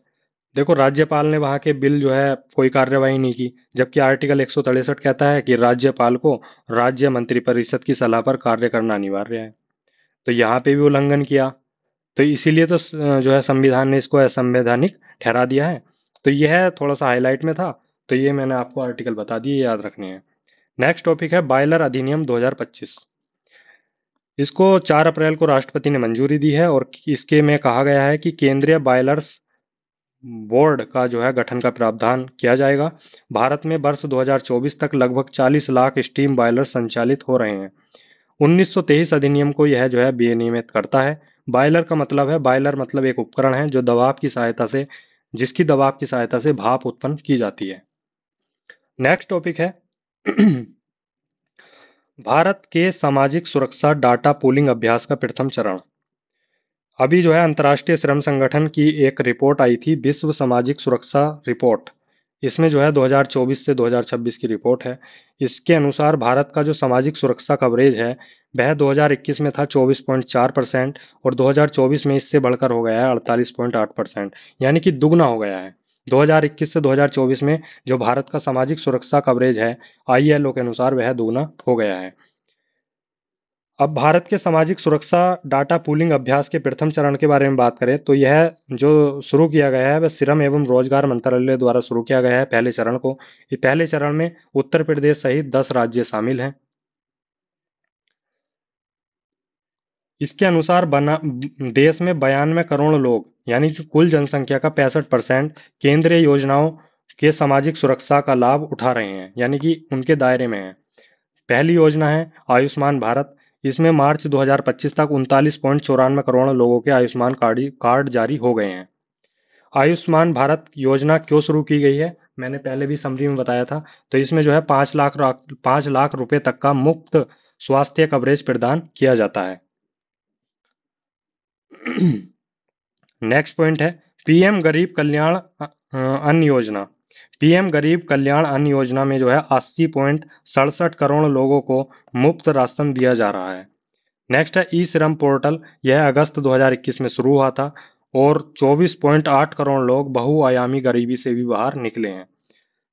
देखो राज्यपाल ने वहां के बिल जो है कोई कार्यवाही नहीं की, जबकि आर्टिकल 163 कहता है कि राज्यपाल को राज्य मंत्रिपरिषद की सलाह पर कार्य करना अनिवार्य है। तो यहाँ पे भी उल्लंघन किया, तो इसीलिए तो जो है संविधान ने इसको असंवैधानिक ठहरा दिया है। तो यह थोड़ा सा हाईलाइट में था, तो ये मैंने आपको आर्टिकल बता दिए, याद रखने हैं। नेक्स्ट टॉपिक है बायलर अधिनियम 2025। इसको 4 अप्रैल को राष्ट्रपति ने मंजूरी दी है, और इसके में कहा गया है कि केंद्रीय बायलर्स बोर्ड का जो है गठन का प्रावधान किया जाएगा। भारत में वर्ष 2024 तक लगभग 40 लाख स्टीम बॉयलर संचालित हो रहे हैं। 1923 अधिनियम को यह जो है विनियमित करता है। बॉयलर का मतलब है, बॉयलर मतलब एक उपकरण है जो जिसकी दबाव की सहायता से भाप उत्पन्न की जाती है। नेक्स्ट टॉपिक है भारत के सामाजिक सुरक्षा डाटा पूलिंग अभ्यास का प्रथम चरण। अभी जो है अंतर्राष्ट्रीय श्रम संगठन की एक रिपोर्ट आई थी, विश्व सामाजिक सुरक्षा रिपोर्ट। इसमें जो है 2024 से 2026 की रिपोर्ट है। इसके अनुसार भारत का जो सामाजिक सुरक्षा कवरेज है वह 2021 में था 24.4%, और 2024 में इससे बढ़कर हो गया है 48.8%, यानी कि दुगना हो गया है। 2021 से 2024 में जो भारत का सामाजिक सुरक्षा कवरेज है ILO के अनुसार वह दुगना हो गया है। अब भारत के सामाजिक सुरक्षा डाटा पूलिंग अभ्यास के प्रथम चरण के बारे में बात करें तो यह जो शुरू किया गया है वह श्रम एवं रोजगार मंत्रालय द्वारा शुरू किया गया है पहले चरण को। ये पहले चरण में उत्तर प्रदेश सहित 10 राज्य शामिल हैं। इसके अनुसार बना देश में 92 करोड़ लोग यानी कि कुल जनसंख्या का 65% केंद्रीय योजनाओं के सामाजिक सुरक्षा का लाभ उठा रहे हैं यानी कि उनके दायरे में है। पहली योजना है आयुष्मान भारत। इसमें मार्च 2025 तक 39.94 करोड़ लोगों के आयुष्मान कार्ड जारी हो गए हैं। आयुष्मान भारत योजना क्यों शुरू की गई है, मैंने पहले भी समरी में बताया था। तो इसमें जो है 5 लाख रुपए तक का मुफ्त स्वास्थ्य कवरेज प्रदान किया जाता है। नेक्स्ट पॉइंट है पीएम गरीब कल्याण अन्न योजना। पीएम गरीब कल्याण अन्न योजना में जो है 80.67 करोड़ लोगों को मुफ्त राशन दिया जा रहा है। नेक्स्ट है ई श्रम पोर्टल। यह अगस्त 2021 में शुरू हुआ था और 24.8 करोड़ लोग बहुआयामी गरीबी से भी बाहर निकले हैं।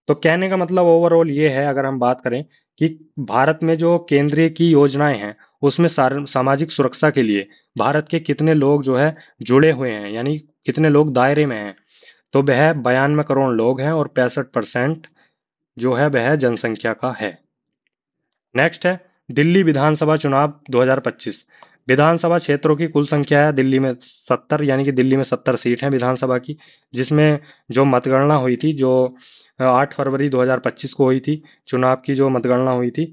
तो कहने का मतलब ओवरऑल ये है, अगर हम बात करें कि भारत में जो केंद्रीय की योजनाएं हैं उसमें सामाजिक सुरक्षा के लिए भारत के कितने लोग जो है जुड़े हुए हैं यानी कितने लोग दायरे में हैं, तो वह 92 करोड़ लोग हैं और 65% जो है वह जनसंख्या का है। नेक्स्ट है दिल्ली विधानसभा चुनाव 2025। विधानसभा क्षेत्रों की कुल संख्या है दिल्ली में 70 यानी कि दिल्ली में 70 सीट हैं विधानसभा की, जिसमें जो मतगणना हुई थी जो 8 फरवरी 2025 को हुई थी, चुनाव की जो मतगणना हुई थी।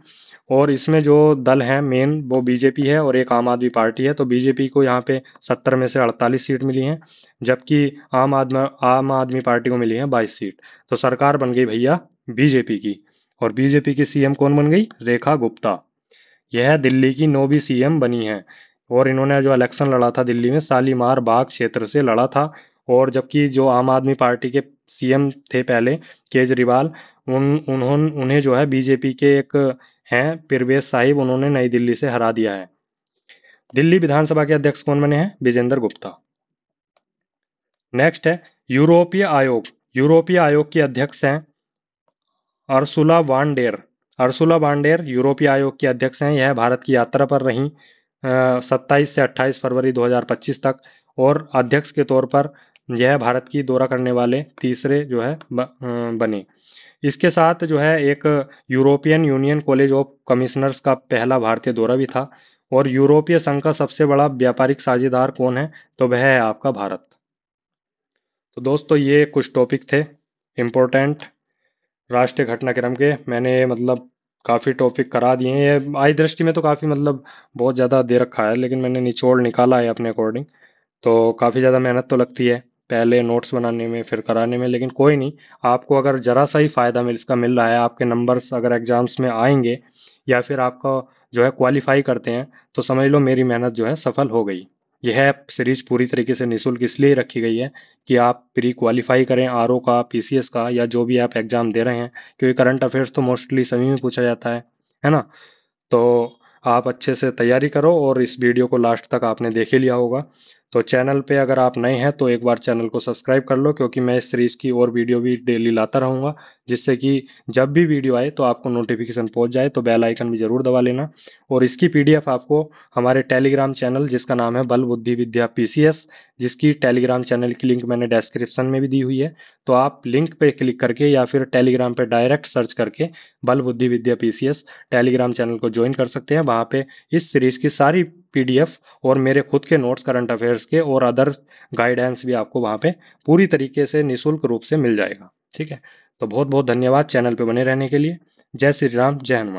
और इसमें जो दल हैं मेन वो बीजेपी है और एक आम आदमी पार्टी है। तो बीजेपी को यहाँ पे 70 में से 48 सीट मिली हैं, जबकि आम आदमी पार्टी को मिली हैं 22 सीट। तो सरकार बन गई भैया बीजेपी की। और बीजेपी की सीएम कौन बन गई, रेखा गुप्ता। यह दिल्ली की 9वीं सीएम बनी है। और इन्होंने जो इलेक्शन लड़ा था दिल्ली में शालीमार बाग क्षेत्र से लड़ा था। और जबकि जो आम आदमी पार्टी के सीएम थे पहले केजरीवाल, उन्हें जो है बीजेपी के एक हैं परवेज साहिब, उन्होंने नई दिल्ली से हरा दिया है। दिल्ली विधानसभा के अध्यक्ष कौन बने हैं, विजेंद्र गुप्ता। नेक्स्ट है यूरोपीय आयोग। यूरोपीय आयोग के अध्यक्ष हैं अर्सुला वान डेर। अर्सुला वान डेर यूरोपीय आयोग की अध्यक्ष हैं। यह भारत की यात्रा पर रहीं 27 से 28 फरवरी 2025 तक। और अध्यक्ष के तौर पर यह भारत की दौरा करने वाले तीसरे जो है बने। इसके साथ जो है एक European union college of commissioners का पहला भारतीय दौरा भी था। और यूरोपीय संघ का सबसे बड़ा व्यापारिक साझेदार कौन है, तो वह है आपका भारत। तो दोस्तों ये कुछ टॉपिक थे इम्पोर्टेंट राष्ट्रीय घटनाक्रम के। मैंने मतलब काफ़ी टॉपिक करा दिए हैं। ये आज दृष्टि में तो काफ़ी मतलब बहुत ज़्यादा दे रखा है, लेकिन मैंने निचोड़ निकाला है अपने अकॉर्डिंग। तो काफ़ी ज़्यादा मेहनत तो लगती है पहले नोट्स बनाने में फिर कराने में, लेकिन कोई नहीं। आपको अगर ज़रा सा ही फ़ायदा इसका मिल रहा है, आपके नंबर्स अगर एग्ज़ाम्स में आएंगे या फिर आपका जो है क्वालिफाई करते हैं, तो समझ लो मेरी मेहनत जो है सफल हो गई। यह सीरीज पूरी तरीके से निःशुल्क इसलिए रखी गई है कि आप प्री क्वालिफाई करें आरओ का, पीसीएस का, या जो भी आप एग्ज़ाम दे रहे हैं, क्योंकि करंट अफेयर्स तो मोस्टली सभी में पूछा जाता है ना। तो आप अच्छे से तैयारी करो। और इस वीडियो को लास्ट तक आपने देख ही लिया होगा। तो चैनल पे अगर आप नए हैं तो एक बार चैनल को सब्सक्राइब कर लो, क्योंकि मैं इस सीरीज की और वीडियो भी डेली लाता रहूँगा, जिससे कि जब भी वीडियो आए तो आपको नोटिफिकेशन पहुंच जाए। तो बेल आइकन भी ज़रूर दबा लेना। और इसकी पीडीएफ आपको हमारे टेलीग्राम चैनल, जिसका नाम है बल बुद्धि विद्या पीसीएस, जिसकी टेलीग्राम चैनल की लिंक मैंने डिस्क्रिप्शन में भी दी हुई है। तो आप लिंक पे क्लिक करके या फिर टेलीग्राम पे डायरेक्ट सर्च करके बल बुद्धि विद्या पीसीएस टेलीग्राम चैनल को ज्वाइन कर सकते हैं। वहाँ पे इस सीरीज की सारी पीडीएफ और मेरे खुद के नोट्स करंट अफेयर्स के और अदर गाइडेंस भी आपको वहाँ पे पूरी तरीके से निःशुल्क रूप से मिल जाएगा। ठीक है, तो बहुत बहुत धन्यवाद चैनल पे बने रहने के लिए। जय श्री राम, जय हनुमान।